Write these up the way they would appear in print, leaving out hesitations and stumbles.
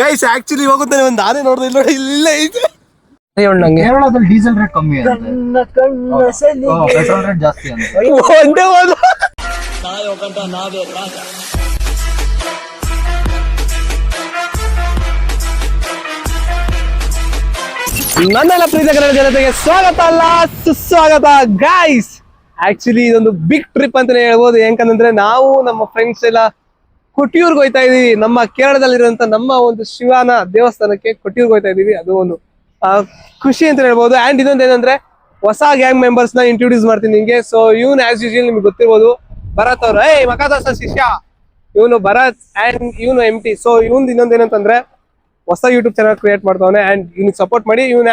Guys actually ಹೋಗುತ್ತಾನೆ ಒಂದು ಆನೆ ನೋಡಿದ್ರೆ ಇಲ್ಲಿ ನೋಡಿ ಇಲ್ಲೇ ಐತೆ. ಕೇರಳದಲ್ಲಿ ಡೀಸೆಲ್ ರೇಟ್ ಕಮ್ಮಿ ಅಂತೆ, ಪೆಟ್ರೋಲ್ ರೇಟ್ ಜಾಸ್ತಿ ಅಂತೆ. ಒಂದೇ ಒಂದು ನನ್ನೆಲ್ಲ ಪ್ರೀತಿಯ ಕನ್ನಡ ಜನತೆಗೆ ಸ್ವಾಗತ ಅಲ್ಲ ಸುಸ್ವಾಗತ ಗೈಸ್. ಆಕ್ಚುಲಿ ಇದೊಂದು ಬಿಗ್ ಟ್ರಿಪ್ ಅಂತಾನೆ ಹೇಳ್ಬೋದು. ಯಾಕಂದ್ರೆ ನಾವು ನಮ್ಮ ಫ್ರೆಂಡ್ಸ್ ಎಲ್ಲ ಕೊಟ್ಟಿಯೂರ್ಗೆ ಹೋಯ್ತಾ ಇದೀವಿ. ನಮ್ಮ ಕೇರಳದಲ್ಲಿರುವಂತ ನಮ್ಮ ಒಂದು ಶಿವನ ದೇವಸ್ಥಾನಕ್ಕೆ ಕೊಟ್ಟಿಯೂರ್ಗೆ ಹೋಯ್ತಾ ಇದೀವಿ. ಅದು ಒಂದು ಖುಷಿ ಅಂತ ಹೇಳ್ಬೋದು. ಅಂಡ್ ಇದೊಂದು ಏನಂದ್ರೆ ಹೊಸ ಗ್ಯಾಂಗ್ ಮೆಂಬರ್ಸ್ ನ ಇಂಟ್ರೊಡ್ಯೂಸ್ ಮಾಡ್ತೀನಿ ನಿಮ್ಗೆ. ಸೊ ಇವನು ಆಸ್ ಯೂಶುವಲ್ ನಿಮ್ಗೆ ಗೊತ್ತಿರ್ಬೋದು, ಭರತ್ ಅವ್ರು. ಮಕಾದಾಸ ಶಿಷ್ಯ ಇವನು ಭರತ್ ಅಂಡ್ ಇವನು MT. ಸೊ ಇವನ್ ಇನ್ನೊಂದು ಏನಂತಂದ್ರೆ ಹೊಸ ಯೂಟ್ಯೂಬ್ ಚಾನಲ್ ಕ್ರಿಯೇಟ್ ಮಾಡ್ತಾವನೆ. ಅಂಡ್ ಇವ್ನಿಗೆ ಸಪೋರ್ಟ್ ಮಾಡಿ ಇವನ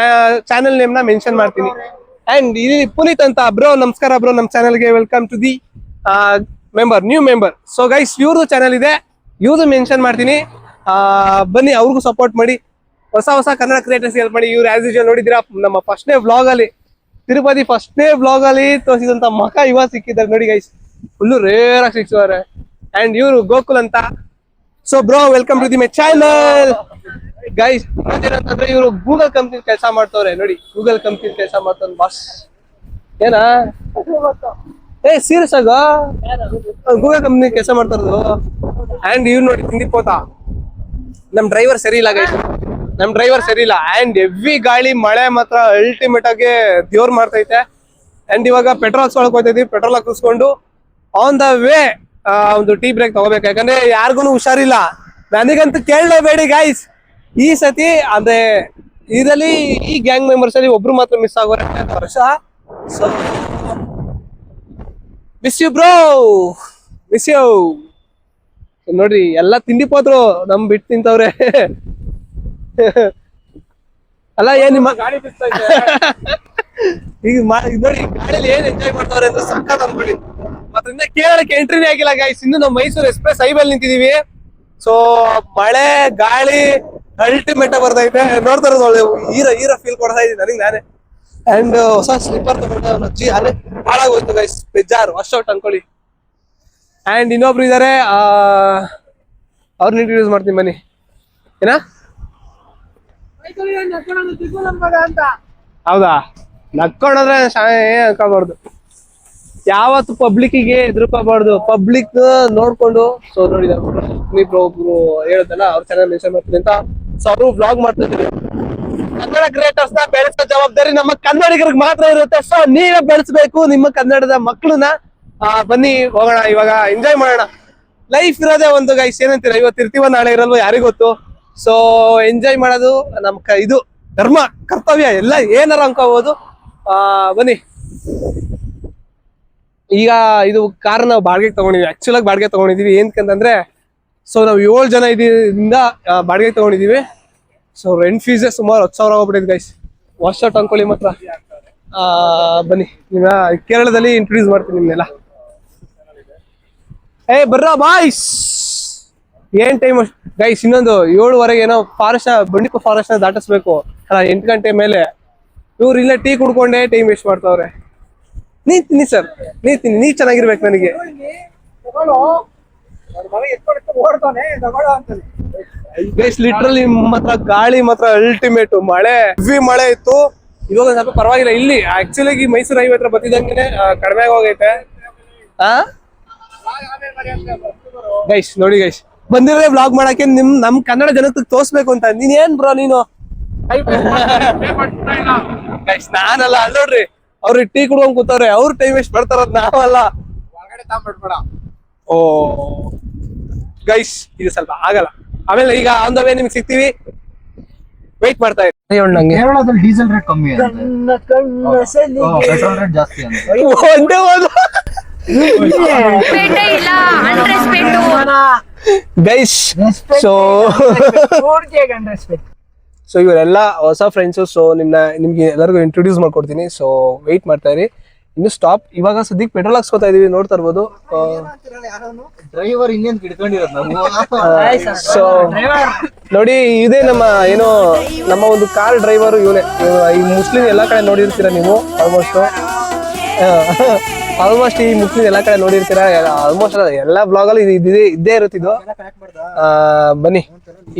ಚಾನಲ್ ನೇಮ್ ನ ಮೆನ್ಷನ್ ಮಾಡ್ತೀನಿ. ಅಂಡ್ ಇಲ್ಲಿ ಪುನೀತ್ ಅಂತ ಬ್ರೋ, ನಮಸ್ಕಾರ ಬ್ರೋ, ನಮ್ಮ ಚಾನಲ್ಗೆ welcome to the new member. So guys ಇವ್ರದ್ದು ಚಾನಲ್ ಇದೆ, ಇವ್ರದ್ದು ಮೆನ್ಷನ್ ಮಾಡ್ತೀನಿ. ಬನ್ನಿ ಅವ್ರಿಗೂ ಸಪೋರ್ಟ್ ಮಾಡಿ, ಹೊಸ ಕನ್ನಡ ಕ್ರಿಯೇಟರ್ಸ್ ಹೆಲ್ಪ್ ಮಾಡಿ. ಇವ್ರು ಆಸ್ ಯೂಶುವಲ್ ನೋಡಿದಿರಾ ನಮ್ಮ ಫಸ್ಟ್ನೇ ವ್ಲಾಗ್ ಅಲ್ಲಿ, ತಿರುಪತಿ ಫಸ್ಟ್ನೇ ವ್ಲಾಗ್ ಅಲ್ಲಿ ತೋರಿಸಿದಂತ ಮಖ ಇವಾಗ ಸಿಕ್ಕಿದ್ದಾರೆ ನೋಡಿ ಗೈಸ್. ಫುಲ್ಲು ರೇರ್ ಆಗಿ ಸಿಕ್ಕಿದ್ದಾರೆ. ಅಂಡ್ ಇವರು ಗೋಕುಲ್ ಅಂತ. So bro welcome to the my channel guys. ಏನಂತಂದ್ರೆ ಇವರು ಗೂಗಲ್ ಕಂಪ್ನಿ ಕೆಲಸ ಮಾಡ್ತವ್ರೆ ನೋಡಿ, ಗೂಗಲ್ ಕಂಪ್ನಿ ಕೆಲಸ ಮಾಡ್ತಾರ ಬಾಸ್. ಏನಾ ಸೀರಿಯಸ್ ಆಗ ಗೂಗಲ್ ಕಂಪ್ನಿ ಕೆಲಸ ಮಾಡ್ತಾರದು. ಅಂಡ್ ಇವ್ರು ನೋಡಿ ತಿಂಡಿ ಪೋತ, ನಮ್ ಡ್ರೈವರ್ ಸರಿ ಇಲ್ಲ ಗೈಸ್, ನಮ್ ಡ್ರೈವರ್ ಸರಿ ಇಲ್ಲ. ಅಂಡ್ ಹೆವಿ ಗಾಳಿ ಮಳೆ ಮಾತ್ರ ಅಲ್ಟಿಮೇಟ್ ಆಗಿ ದೇವ್ರ ಮಾಡ್ತೈತೆ. ಅಂಡ್ ಇವಾಗ ಪೆಟ್ರೋಲ್ ಹಾಕ್ಸ್ಕೊಳಕ್ ಹೋಗ್ತಾ ಇದೀವಿ. ಪೆಟ್ರೋಲ್ ಹಾಕಿಸ್ಕೊಂಡು ಆನ್ ದ ವೇ ಒಂದು ಟೀ ಬ್ರೇಕ್ ತಗೋಬೇಕು. ಯಾಕಂದ್ರೆ ಯಾರಿಗೂ ಹುಷಾರಿಲ್ಲ, ನನಗಂತೂ ಕೇಳಲೇಬೇಡಿ ಗೈಸ್. ಈ ಸತಿ ಅಂದ್ರೆ ಇದರಲ್ಲಿ ಈ ಗ್ಯಾಂಗ್ ಮೆಂಬರ್ಸ್ ಅಲ್ಲಿ ಒಬ್ರು ಮಾತ್ರ ಮಿಸ್ ಆಗೋರೆ ವರ್ಷ. So miss you bro, miss you. ನೋಡ್ರಿ ಎಲ್ಲ ತಿಂಡಿ ಹೋದ್ರು, ನಮ್ ಬಿಟ್ಟು ತಿಂತವ್ರೆ. ಅಲ್ಲ ಏನ್ ನಿಮ್ಮ ಗಾಡಿ ಈಗ ನೋಡಿ ಗಾಡಿಯಲ್ಲಿ ಏನ್ ಎಂಜಾಯ್ ಮಾಡ್ತಾವ್ರೆ ಅಂದ್ರೆ ಸಕ್ಕತ್ ಅನ್ಕೊಳ್ಳಿ. ಮತ್ತೆ ಕೇರಳಕ್ಕೆ ಎಂಟ್ರಿನೇ ಆಗಿಲ್ಲ ಗೈಸ್. ಇನ್ನು ನಾವು ಮೈಸೂರು ಎಕ್ಸ್ಪ್ರೆಸ್ ಹೈವೇ ನಿಂತಿದೀವಿ. ಸೊ ಮಳೆ ಗಾಳಿ ಅಲ್ಟಿಮೇಟ್ ಆಗಿ ಬರ್ತೈತೆ. ನೋಡ್ತಾ ಇರೋದು ಒಳ್ಳೆ ಈರ ಫೀಲ್ ಕೊಡ್ತಾ ಇದೀನಿ ನನಗೆ ನಾನೇ. ಅಂಡ್ ಹೊಸ ಸ್ಲಿಪ್ಪರ್ ತಗೊಂಡು ಅಜ್ಜಿ ಅಲ್ಲೇ ಹಾಳಾಗೋಯ್ತು ಗೈಸ್, ಬೇಜಾರು ವಾಶ್ ಔಟ್ ಅನ್ಕೊಳ್ಳಿ. ಅಂಡ್ ಇನ್ನೊಬ್ರು ಇದಾರೆ, ಅವ್ರನ್ನ ಇಂಟ್ರೊಡ್ಯೂಸ್ ಮಾಡ್ತೀನಿ ಬನ್ನಿ. ಏನ ಹೌದಾ, ನಕ್ಕೊಂಡ್ರೆ ಅನ್ಕೋಬಾರ್ದು, ಯಾವತ್ತು ಪಬ್ಲಿಕ್ಕಿಗೆ ಎದುರ್ಕೋಬಾರ್ದು, ಪಬ್ಲಿಕ್ ನೋಡ್ಕೊಂಡು. ಸೊ ನೋಡಿದ್ರು ಒಬ್ರು ಹೇಳುದಲ್ಲ, ಅವ್ರ ಚಾನಲ್ ಮೆನ್ಷನ್ ಮಾಡ್ತೀನಿ ಅಂತ. ಸೊ ಅವರು ವ್ಲಾಗ್ ಮಾಡ್ತಿದ್ರು. ಕನ್ನಡ ಕ್ರಿಯೇಟರ್ಸ್ ನ ಬೆಳೆಸೋ ಜವಾಬ್ದಾರಿ ನಮ್ಮ ಕನ್ನಡಿಗರಿಗೆ ಮಾತ್ರ ಇರುತ್ತೆ. ಸೊ ನೀವೇ ಬೆಳೆಸ್ಬೇಕು ನಿಮ್ಮ ಕನ್ನಡದ ಮಕ್ಕಳನ್ನ. ಬನ್ನಿ ಹೋಗೋಣ, ಇವಾಗ ಎಂಜಾಯ್ ಮಾಡೋಣ. ಲೈಫ್ ಇರೋದೇ ಒಂದು ಗೈಸ್, ಏನಂತೀರ, ಇವತ್ತು ಇರ್ತೀವ ನಾಳೆ ಇರಲ್ವ ಯಾರಿಗ್ ಗೊತ್ತು. ಸೊ ಎಂಜಾಯ್ ಮಾಡೋದು ನಮ್ ಇದು ಧರ್ಮ ಕರ್ತವ್ಯ, ಎಲ್ಲ ಏನಾರ ಅನ್ಕೋಬಹುದು. ಬನ್ನಿ. ಈಗ ಇದು ಕಾರ್ ನಾವು ಬಾಡಿಗೆಗೆ ತಗೊಂಡಿದೀವಿ. ಆಕ್ಚುಲ್ ಆಗಿ ಬಾಡಿಗೆ ತಗೊಂಡಿದೀವಿ ಏನಕ್ಕಂತಂದ್ರೆ, ಸೊ ನಾವು 7 ಜನ ಇದರಿಂದ ಬಾಡಿಗೆ ತಗೊಂಡಿದೀವಿ. ಸೊ ರೆಂಟ್ ಫೀಸೇ ಸುಮಾರು 10,000 ಹೋಗ್ಬಿಟ್ಟಿದೆ ಗೈಸ್. ವಾಶ್ ಔಟ್ ಅನ್ಕೊಳ್ಳಿ ಮಾತ್ರ. ಬನ್ನಿ, ನಿನ್ನ ಕೇರಳದಲ್ಲಿ ಇಂಟ್ರೊಡ್ಯೂಸ್ ಮಾಡ್ತೀನಿ ನಿಮ್ನೆಲ್ಲ. ಬರ್ರ ಬಾಯ್ಸ್. ಏನ್ ಟೈಮ್ ಗೈಸ್, ಇನ್ನೊಂದು 7:15 ಏನೋ ಫಾರೆಸ್ಟ್ ಬಂಡೀಪುರ ಫಾರೆಸ್ಟ್ ನ ದಾಟಿಸ್ಬೇಕು. 8 ಗಂಟೆ ಮೇಲೆ ಇವ್ರು ಇಲ್ಲೇ ಟೀ ಕುಡ್ಕೊಂಡೆ ಟೈಮ್ ವೇಸ್ಟ್ ಮಾಡ್ತಾವ್ರೆ. ನೀ ತಿನ್ನಿ ಸರ್, ನೀ ಚೆನ್ನಾಗಿರ್ಬೇಕು ನನಗೆ. ಗೈಸ್ ಲಿಟ್ರಲಿ ಮಾತ್ರ ಗಾಳಿ ಮಾತ್ರ ಅಲ್ಟಿಮೇಟ್. ಮಳೆ ಹೆವಿ ಮಳೆ ಇತ್ತು. ಇವಾಗ ಸ್ವಲ್ಪ ಪರವಾಗಿಲ್ಲ. ಇಲ್ಲಿ ಆಕ್ಚುಲಿ ಮೈಸೂರು ಹೈವೇ ಹತ್ರ ಬರ್ತಿದ್ದಂಗೆ ಕಡಿಮೆ ಆಗೋಗೈತೆ. ಗೈಸ್ ನೋಡಿ ಗೈಸ್, ಬಂದಿರೋ ವ್ಲಾಗ್ ಮಾಡಕ್ಕೆ ನಮ್ ಕನ್ನಡ ಜನಕ್ಕೆ ತೋರ್ಸ್ಬೇಕು ಅಂತ. ನೀನ್ ಏನ್ ಬ್ರೋ ನೀನು ಗೈಸ್? ನಾನಲ್ಲ, ಅಲ್ಲಿ ನೋಡ್ರಿ ಅವ್ರಿಗೆ ಟೀ ಕುಡ್ಕೊಂಡ್ ಕೂತವ್ರೆ, ಅವ್ರು ಟೈಮ್ ವೇಸ್ಟ್ ಮಾಡ್ತಾರದ್ ನಾವಲ್ಲ. ಓ ಗೈಸ್ ಇದು ಸ್ವಲ್ಪ ಆಗಲ್ಲ. ಆಮೇಲೆ ಈಗ ಆನ್ ದ ವೇ ನಿಮ್ಗೆ ಸಿಗ್ತೀವಿ, ವೆಯ್ಟ್ ಮಾಡ್ತಾ ಇರಿ. ಕೇರಳದಲ್ಲಿ ಡೀಸೆಲ್ ರೇಟ್ ಕಮ್ಮಿ ಅಂತೆ, ಪೆಟ್ರೋಲ್ ರೇಟ್ ಜಾಸ್ತಿ ಅಂತೆ. ಒಂದೇ ಒಂದು ಗೈಸ್. ಸೊ ಇವರೆಲ್ಲ ಹೊಸ ಫ್ರೆಂಡ್ಸು. ಸೊ ನಿಮ್ಗೆ ಎಲ್ಲರಿಗೂ ಇಂಟ್ರೊಡ್ಯೂಸ್ ಮಾಡ್ಕೊಡ್ತೀನಿ. ಸೊ ವೆಯ್ಟ್ ಮಾಡ್ತಾ ಇರಿ, ಇನ್ನು ಸ್ಟಾಪ್. ಇವಾಗ ಸದ್ಯಕ್ಕೆ ಪೆಟ್ರೋಲ್ ಹಾಕ್ಸ್ಕೊತಾ ಇದೀವಿ, ನೋಡ್ತಾ ಇರ್ಬೋದು. ಡ್ರೈವರ್ ಇನ್ನೇನ್ ಕಿಡ್ಕೊಂಡಿರೋದು. ಸೊ ನೋಡಿ, ಇದೇ ನಮ್ಮ ಒಂದು ಕಾರ್ ಡ್ರೈವರ್ ಇವನೇ. ಈ ಮುಸ್ಲಿಂ ಎಲ್ಲಾ ಕಡೆ ನೋಡಿರ್ತೀರ ನೀವು ಆಲ್ಮೋಸ್ಟ್. ಆಲ್ಮೋಸ್ಟ್ ಈ ಮುಸ್ಲಿಂ ಎಲ್ಲ ಕಡೆ ನೋಡಿರ್ತೀರಾ, ಆಲ್ಮೋಸ್ಟ್ ಎಲ್ಲ ಬ್ಲಾಗಲ್ಲಿ ಇದ್ದೇ ಇರುತ್ತಿದ್ದು. ಬನ್ನಿ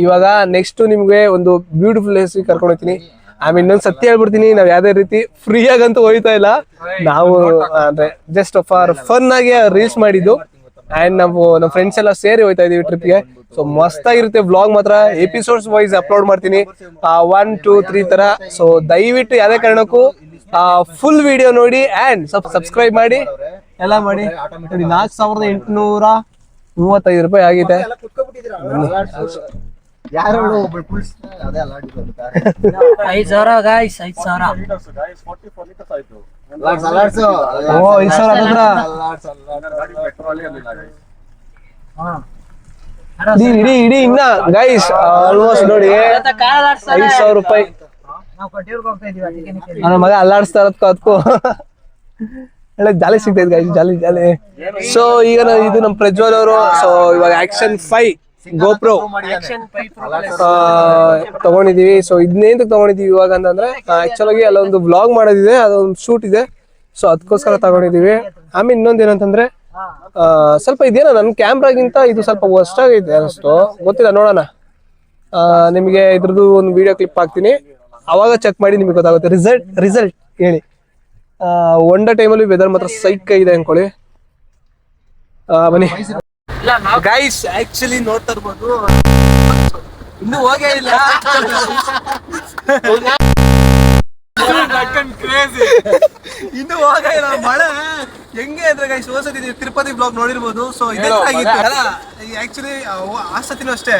ಇವಾಗ ನೆಕ್ಸ್ಟ್ ನಿಮ್ಗೆ ಒಂದು ಬ್ಯೂಟಿಫುಲ್ ಪ್ಲೇಸ್ ಕರ್ಕೊಂಡು ಹೋಗ್ತೀನಿ. ಆಮೇಲೆ ಇನ್ನೊಂದು ಸತ್ಯ ಹೇಳ್ಬಿಡ್ತೀನಿ, ನಾವ್ ಯಾವ್ದೇ ರೀತಿ ಫ್ರೀ ಆಗಂತೂ ಹೋಯ್ತಾ ಇಲ್ಲ. ನಾವು ಅಂದ್ರೆ ಜಸ್ಟ್ ಫಾರ್ ಫನ್ ಆಗಿ ರೀಲ್ಸ್ ಮಾಡಿದ್ದು. ಅಂಡ್ ನಾವು ನಮ್ಮ ಫ್ರೆಂಡ್ಸ್ ಎಲ್ಲ ಸೇರಿ ಹೋಯ್ತಾ ಇದೀವಿ ಟ್ರಿಪ್ಗೆ. ಸೊ ಮಸ್ತ್ ಆಗಿರುತ್ತೆ ಬ್ಲಾಗ್ ಮಾತ್ರ. ಎಪಿಸೋಡ್ಸ್ ವೈಸ್ ಅಪ್ಲೋಡ್ ಮಾಡ್ತೀನಿ, 1, 2, 3 ತರ. ಸೊ ದಯವಿಟ್ಟು ಯಾವ್ದೇ ಕಾರಣಕ್ಕೂ ಫುಲ್ ವಿಡಿಯೋ ನೋಡಿ ಅಂಡ್ ಸಬ್ಸ್ಕ್ರೈಬ್ ಮಾಡಿ ಎಲ್ಲ ಮಾಡಿ. ನೋಡಿ 4835 ರೂಪಾಯಿ ಆಗಿದೆ. ಓ 5,000 ಇಡೀ ಇನ್ನ ಗೈಸ್ ಆಲ್ಮೋಸ್ಟ್ ನೋಡಿ 5,000 ರೂಪಾಯಿ. ನನ್ನ ಮಗ ಅಲ್ಲಾಡಿಸ್ತಾ ಇರೋದಕ್ಕೂ ಅದಕ್ಕೂ ಒಳ್ಳೆ ಜಾಲಿ ಸಿಗ್ತೈತೆ ಗೈಸ್, ಜಾಲಿ. ಸೊ ಈಗ ಇದು ನಮ್ಮ ಪ್ರಜ್ವಲ್ ಅವರು. ಸೊ ಇವಾಗ ಆಕ್ಷನ್ 5 ಗೋಪ್ರೋ ತಗೊಂಡಿದೀವಿ. ಸೊ ಇದನ್ನೇಂತ ತಗೊಂಡಿದೀವಿ ಇವಾಗ ಅಂತಂದ್ರೆ ಆಕ್ಚುಲ್ ಆಗಿ ಅಲ್ಲೊಂದು ವ್ಲಾಗ್ ಮಾಡೋದಿದೆ, ಅದೊಂದು ಶೂಟ್ ಇದೆ. ಸೊ ಅದಕ್ಕೋಸ್ಕರ ತಗೊಂಡಿದೀವಿ. ಆಮೇಲೆ ಇನ್ನೊಂದ್ ಏನಂತಂದ್ರೆ ಸ್ವಲ್ಪ ಇದೇನೋ ನನ್ನ ಕ್ಯಾಮ್ರಾಗಿಂತ ಇದು ಸ್ವಲ್ಪ ಹೊಸ್ಟಾಗೈತೆ ಅಷ್ಟು ಗೊತ್ತಿಲ್ಲ, ನೋಡೋಣ. ನಿಮಗೆ ಇದ್ರದ್ದು ಒಂದು ವಿಡಿಯೋ ಕ್ಲಿಪ್ ಹಾಕ್ತೀನಿ, ಅವಾಗ ಚೆಕ್ ಮಾಡಿ ನಿಮಗೆ ಗೊತ್ತಾಗುತ್ತೆ ರಿಸಲ್ಟ್ ಹೇಳಿ. ಒಂಡ ಟೈಮಲ್ಲಿ ವೆದರ್ ಮಾತ್ರ ಸೈಕ್ ಇದೆ ಅನ್ಕೊಳ್ಳಿ. ಬನ್ನಿ ಗೈಸ್, ಆಕ್ಚುಲಿ ನೋಡ್ತಾ ಇರ್ಬೋದು ಇನ್ನೂ ಹೋಗೇ ಇಲ್ಲ. ಇನ್ನು ಹೋಗೇ ಇಲ್ಲ ಮಳೆ ಹೆಂಗೆ ಅಂದ್ರೆ ಗೈಸ್, ಹೋದ್ಸತಿ ತಿರುಪತಿ ಬ್ಲಾಗ್ ನೋಡಿರ್ಬೋದು. ಸೊ ಇದೇ ಆಕ್ಚುಲಿ ಆ ಸತಿನೂ ಅಷ್ಟೇ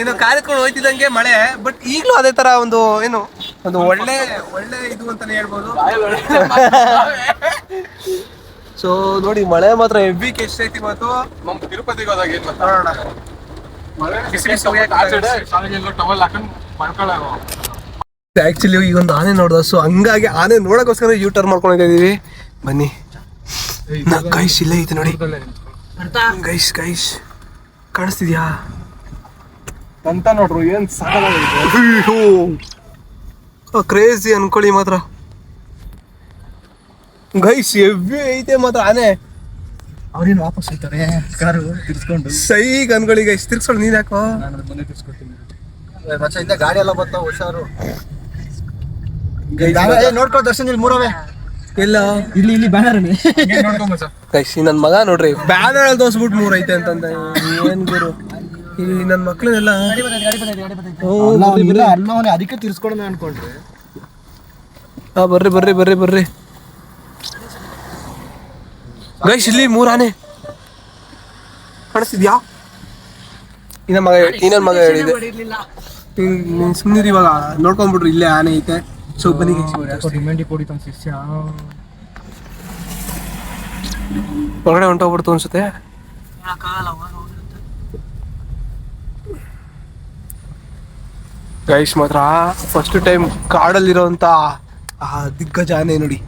ಏನೋ ಕಾರ್ಯಕ್ರಮ ಹೋಯ್ತಿದಂಗೆ ಮಳೆ. ಬಟ್ ಈಗಲೂ ಅದೇ ತರ ಒಂದು ಒಳ್ಳೆ ಇದು ಅಂತಾನೆ ಹೇಳ್ಬೋದು. ಸೊ ನೋಡಿ ಮಳೆ ಮಾತ್ರ ಹೆವಿ ಎಷ್ಟೈತಿ ಇವತ್ತು. ತಿರುಪತಿಗೆ ಹೋದಾಗ ನೋಡೋಣ. ಆಕ್ಚುಲಿ ಈಗ ಒಂದು ಆನೆ ನೋಡ್ದ, ಸೊ ಹಂಗಾಗಿ ಆನೆ ನೋಡಕ್ಕೋಸ್ಕರ ಯೂ ಟರ್ನ್ ಮಾಡ್ಕೊಂಡು ಇದೀವಿ. ಬನ್ನಿ ಗೈಸ್, ಇಲ್ಲೇ ಐತೆ ನೋಡಿ ಗೈಸ್. ಕಾಣಿಸ್ತಿದ್ಯಾ ಅಂತ ನೋಡ್ರು, ಏನ್ ಕ್ರೇಜಿ ಅನ್ಕೊಳ್ಳಿ ಮಾತ್ರ ಗೈಸ್, ಹೆವಿ ಐತೆ ಮಾತ್ರ ಆನೆ. ಅವ್ರೇನು ವಾಪಸ್ ಹೋಗ್ತಾರೆ ಕಾರು ತಿರ್ಸ್ಕೊಂಡು ಸೈಗ್ ಅನ್ಕೊಳ್ಳಿ ಗೈಸ್. ತಿರ್ಸ್ಕೊಂಡು ನೀನ್ ಯಾಕೋ ಮನೆ ತಿರ್ಸ್ಕೊಡ್ತೀನಿ. ಇಂದ ಗಾಡಿ ಎಲ್ಲ ಬರ್ತಾವ, ಹುಷಾರು. ನೋಡ್ಕೊ ದರ್ಶನ್, ಇಲ್ಲಿ ಮೂರವೇ ಇಲ್ಲ, ಇಲ್ಲಿ ಬ್ಯಾನರ್ ಗೈಸ್. ನನ್ ಮಗ ನೋಡ್ರಿ ಬ್ಯಾನರ್ ಅಲ್ಲಿ ತೋರ್ಸ್ಬಿಟ್ಟು 3 ಐತೆ ಅಂತಂದ. ಏನ್ ಗುರು, ಇಲ್ಲಿ ನನ್ ಮಕ್ಳನ್ನೆಲ್ಲ ಅಲ್ಲವನೇ ಅದಕ್ಕೆ ತಿರ್ಸ್ಕೊಡೋಣ ಅನ್ಕೊಂಡ್ರಿ. ಬರ್ರಿ ಗೈಸ್, ಇಲ್ಲಿ 3 ಆನೆ ಕಾಣಿಸ್ತಿದ್ಯಾ? ಇನ್ನೊಂದ್ ಮಗ ಹೇಳಿದೆ ಸುಮ್ಮನೆ ಇವಾಗ ನೋಡ್ಕೊಂಡ್ಬಿಟ್ರು, ಇಲ್ಲೇ ಆನೆ ಐತೆ. ಸೊ ಬನ್ನಿ ಹೊರಗಡೆ ಹೊಂಟೋಗ್ಬಿಡ್ತು ಅನ್ಸುತ್ತೆ. ಗೈಸ್ ಮಾತ್ರ ಫಸ್ಟ್ ಟೈಮ್ ಕಾಡಲ್ಲಿರೋಂತ ದಿಗ್ಗಜ ಆನೆ ನೋಡಿ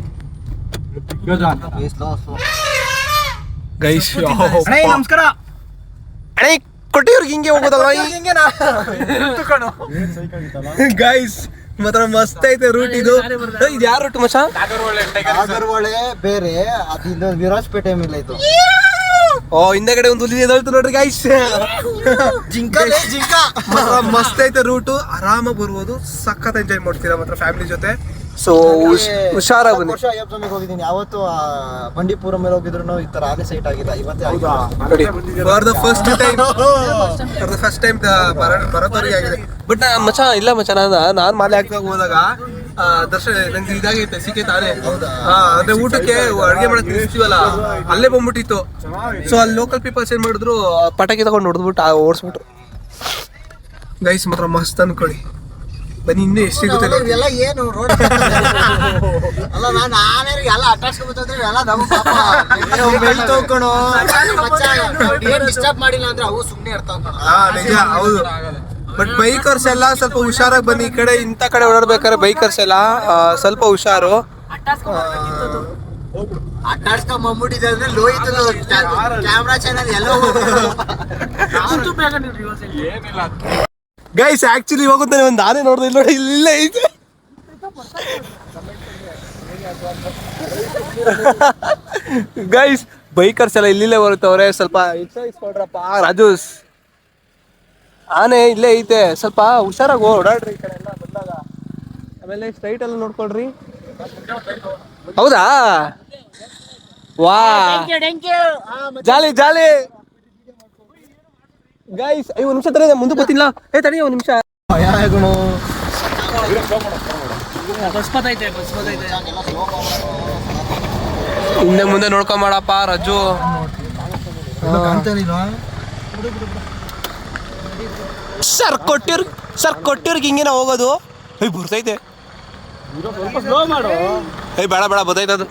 ಗೈಸ್. ನಮಸ್ಕಾರ ಅಣ್ಣ ಕೊಟ್ಟಿವ್ರಿಗೆ ಹಿಂಗೆ ಹೋಗೋದಲ್ಲ ಗೈಸ್. ಮಾತ್ರ ಮಸ್ತ್ ಐತೆ ರೂಟ್. ಇದು ಯಾರ ರೂಟ್ ಮಚ್ಚ? ನಾಗರಹೊಳೆ ಬೇರೆ, ಅದಿನ್ನ ವಿರಾಜಪೇಟೆ ಮೇಲೆ ಇದು. ಓ ಹಿಂದಗಡೆ ಒಂದು ಹುಲಿ ಎದಳ್ತು ನೋಡ್ರಿ ಗೈಸ್. ಜಿಂಕ ಮಾತ್ರ ಮಸ್ತ್ ಐತೆ ರೂಟು, ಆರಾಮಾಗಿ ಬರ್ಬೋದು. ಸಖತ್ ಎಂಜಾಯ್ ಮಾಡ್ತೀರಾ ಮಾತ್ರ ಫ್ಯಾಮಿಲಿ ಜೊತೆ. ಸೊ ಹುಷಾರಾಗಿ ಬನ್ನಿ. ಹೋಗಿದ್ದೀನಿ ಯಾವತ್ತು ಬಂಡೀಪುರ ಮೇಲೆ ಹೋಗಿದ್ರು ಈ ತರ ಆನೆ ಸೈಟ್ ಆಗಿದೆ. ಇವತ್ತೇ ಫಾರ್ ದ ಫಸ್ಟ್ ಟೈಮ್ ಬರೋದವರಿಗೆ ಆಗಿದೆ. ಬಟ್ ಮಚ್ಚ ಇಲ್ಲ ಮಚ್ಚ, ನಾನ್ ಮಾಲೆ ಹಾಕ್ದಾಗ ಹೋದಾಗ ದರ್ಶನ ನಂಗೆ ಇದಾಗೈತೆ ಸಿಕ್ಕೈತೆ ಆನೆ. ಅದೇ ಊಟಕ್ಕೆ ಅಡುಗೆ ಮಾಡಕ್ ನಿಲ್ಸ್ತೀವಲ್ಲ, ಅಲ್ಲೇ ಬಂದ್ಬಿಟ್ಟಿತ್ತು. ಸೊ ಅಲ್ಲಿ ಲೋಕಲ್ ಪೀಪಲ್ಸ್ ಏನ್ ಮಾಡಿದ್ರು, ಪಟಾಕಿ ತಗೊಂಡು ಹೊಡೆದ್ಬಿಟ್ಟು ಓಡಿಸ್ಬಿಟ್ರು ಗೈಸ್. ಮಾತ್ರ ಮಸ್ತ್ ಅನ್ಕೊಳ್ಳಿ. ಬನ್ನಿ ಇನ್ನೂ ಎಷ್ಟು ಸಿಗುತ್ತೆ ಎಲ್ಲ ಏನು ರೋಡ್ ಅಲ್ಲ. ನಾನು ಆನೆ ಎಲ್ಲ ಅಟ್ಟಾಡ್ಸ್ಕೊಂಡ್ರೆ ಎಲ್ಲ ನಮ್ಮ ಡಿಸ್ಟರ್ಬ್ ಮಾಡಿಲ್ಲ ಅಂದ್ರೆ ಅವು ಸುಮ್ಮನೆ ಇರ್ತಾವ. ನಿಜ ಹೌದು. ಬಟ್ ಬೈಕರ್ಸ್ ಎಲ್ಲ ಸ್ವಲ್ಪ ಹುಷಾರಾಗಿ ಬನ್ನಿ. ಈ ಕಡೆ ಇಂಥ ಕಡೆ ಓಡಾಡ್ಬೇಕಾದ್ರೆ ಬೈಕರ್ಸ್ ಎಲ್ಲ ಸ್ವಲ್ಪ ಹುಷಾರು. ಅಟ್ಟಾಡ್ಸ್ಕೊಂಡ್ಬಿಟ್ಟಿದೆ ಅಂದ್ರೆ ಲೋಹಿತ್ ಕ್ಯಾಮ್ರಾ ಚಾನಲ್ ಎಲ್ಲ ಗೈಸ್. ಆಕ್ಚುಲಿ ಹೋಗುತ್ತಾನೆ ಒಂದು ಆನೆ ನೋಡ್ದೆ, ಇಲ್ಲಿ ನೋಡಿ ಇಲ್ಲೇ ಐತೆ. ಗೈಸ್ ಬೈಕರ್ಸ್ ಎಲ್ಲ ಇಲ್ಲಿಲ್ಲೇ ಬರುತ್ತವ್ರೆ, ಸ್ವಲ್ಪ ಇಸ್ಕೊಳ್ರಪ್ಪ ರಾಜೂಸ್. ಆನೆ ಇಲ್ಲೇ ಐತೆ, ಸ್ವಲ್ಪ ಹುಷಾರಾಗಿ ಓಡಾಡ್ರಿ ಈ ಕಡೆ ಎಲ್ಲ ಬಂದಾಗ. ಆಮೇಲೆ ಸ್ಟ್ರೈಟ್ ಎಲ್ಲ ನೋಡ್ಕೊಳ್ರಿ. ಹೌದಾ? ವಾ ಜಾಲಿ ಜಾಲಿ ಗೈಸ್. ಒಂದು ನಿಮಿಷ ತರ ಮುಂದೆ ಗೊತ್ತಿಲ್ಲ. ತಡಿ ಒಂದು ನಿಮಿಷ. ಹಿಂದೆ ಮುಂದೆ ನೋಡ್ಕೊಂಬೇಡಪ್ಪ ರಜ್ಜು. ಸರ್ ಕೊಟ್ಟಿರ್ಗೆ ಹಿಂಗೇನ ಹೋಗೋದು? ಬರ್ತೈತೆ. ಬೇಡ ಬೇಡ ಬರ್ತೈತೆ ಅದು.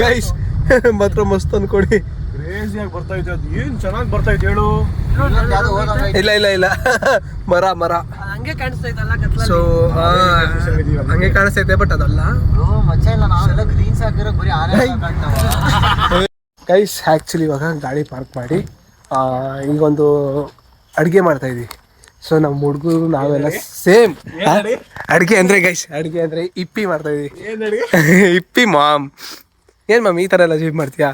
ಗೈಸ್ ಮಾತ್ರ ಮಸ್ತ್ ಅನ್ಕೊಡಿ. ಕ್ರೇಜಿಯಾಗಿ ಬರ್ತಾ ಇದೆ ಅದು. ಏನ್ ಚೆನ್ನಾಗಿ ಬರ್ತಾ ಇದೆ ಹೇಳು. ಇಲ್ಲ ಇಲ್ಲ ಇಲ್ಲ ಮರ ಹಂಗೆ ಕಾಣಿಸ್ತೈತಲ್ಲ. ಸೊ ಹಂಗೆ ಕಾಣಿಸ್ತೈತೆ ಬಟ್ ಅದಲ್ಲ. ಗೈಸ್ ಆ್ಯಕ್ಚುಲಿ ಇವಾಗ ಗಾಡಿ ಪಾರ್ಕ್ ಮಾಡಿ ಈಗೊಂದು ಅಡುಗೆ ಮಾಡ್ತಾ ಇದೀವಿ. ಸೊ ನಮ್ಮ ಹುಡುಗರು ನಾವೆಲ್ಲ ಸೇಮ್ ಅಡುಗೆ ಅಂದರೆ ಗೈಸ್, ಅಡುಗೆ ಅಂದರೆ ಇಪ್ಪಿ ಮಾಡ್ತಾ ಇದೀವಿ. ಇಪ್ಪಿ ಮಾಮ್. ಏನು ಮ್ಯಾಮ್ ಈ ಥರ ಎಲ್ಲ ಜೀವ್ ಮಾಡ್ತೀಯಾ?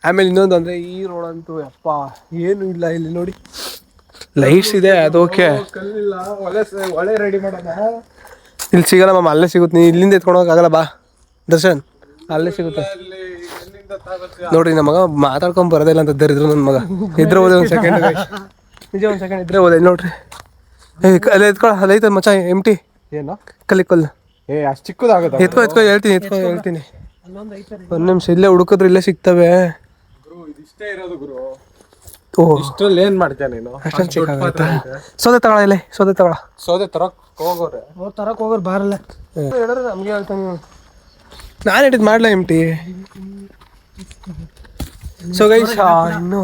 ಆಮೇಲೆ ಇನ್ನೊಂದು ಅಂದರೆ ಈ ರೋಡ್ ಅಂತೂ ಯಪ್ಪ ಏನು ಇಲ್ಲ. ಇಲ್ಲಿ ನೋಡಿ ಲೈಟ್ಸ್ ಇದೆ, ಅದು ಓಕೆ. ಒಳ್ಳೆ ರೆಡಿ ಮಾಡೋಣ. ಇಲ್ಲಿ ಸಿಗಲ್ಲ ಮ್ಯಾಮ್, ಅಲ್ಲೇ ಸಿಗುತ್ತೆ. ನೀವು ಇಲ್ಲಿಂದ ಎತ್ಕೊಂಡು ಹೋಗೋಕ್ಕಾಗಲ್ಲ. ಬಾ ದರ್ಶನ್, ಅಲ್ಲೇ ಸಿಗುತ್ತೆ ನೋಡ್ರಿ. ನಮ್ಮ ಮಗ ಮಾತಾಡ್ಕೊಂಡು ಬರೋದಿಲ್ಲ ಅಂತ ಇದ್ರು. ನನ್ನ ಮಗ ಇದ್ರೆ ಹೋದೆ ಒಂದು ಸೆಕೆಂಡ್, ನಿಜ ಒಂದು ಸೆಕೆಂಡ್ ಇದ್ರೆ ಹೋದೆ. ನೋಡ್ರಿ ಅಲ್ಲೇ ಎತ್ಕೊಳ್ಳ, ಅಲ್ಲ ಐತದ ಮಚ್ಚ ಎಂಟಿ. ಏನೋ ಕಲ್ಲಿಕೊಲ್ಲ ಅಷ್ಟು ಚಿಕ್ಕದಾಗುತ್ತೆ. ಎತ್ಕೊ ಹೇಳ್ತೀನಿ. ಒಂದು ನಿಮಿಷ ಇಲ್ಲೇ ಹುಡುಕಿದ್ರೆ ಇಲ್ಲೇ ಸಿಗ್ತವೆ. ಇಷ್ಟೇ ಇರೋದು ಗುರು. ಓಹ್ ಇಷ್ಟರಲ್ಲಿ ಏನ್ ಮಾಡ್ತೀಯ ನೀನು? ಅಷ್ಟೊಂದು ಚಿಕ್ಕಾಗುತ್ತೆ. ಸೌದೆ ತಗೊಳ, ಇಲ್ಲಿ ಸೌದೆ ತರಕ್ ಹೋಗೋರೆ ತರಕ್ ಹೋಗೋರು ಬಾರಲ್ಲ ಹೇಳಿದ್ರೆ ನಮ್ಗೆ ಹೇಳ್ತಾನೆ. ನಾನು ಹೇಳಿದ್ ಮಾಡ್ಲಾ ಎಂಟಿ. ಸೊ ಗೈಸ್ ಇನ್ನು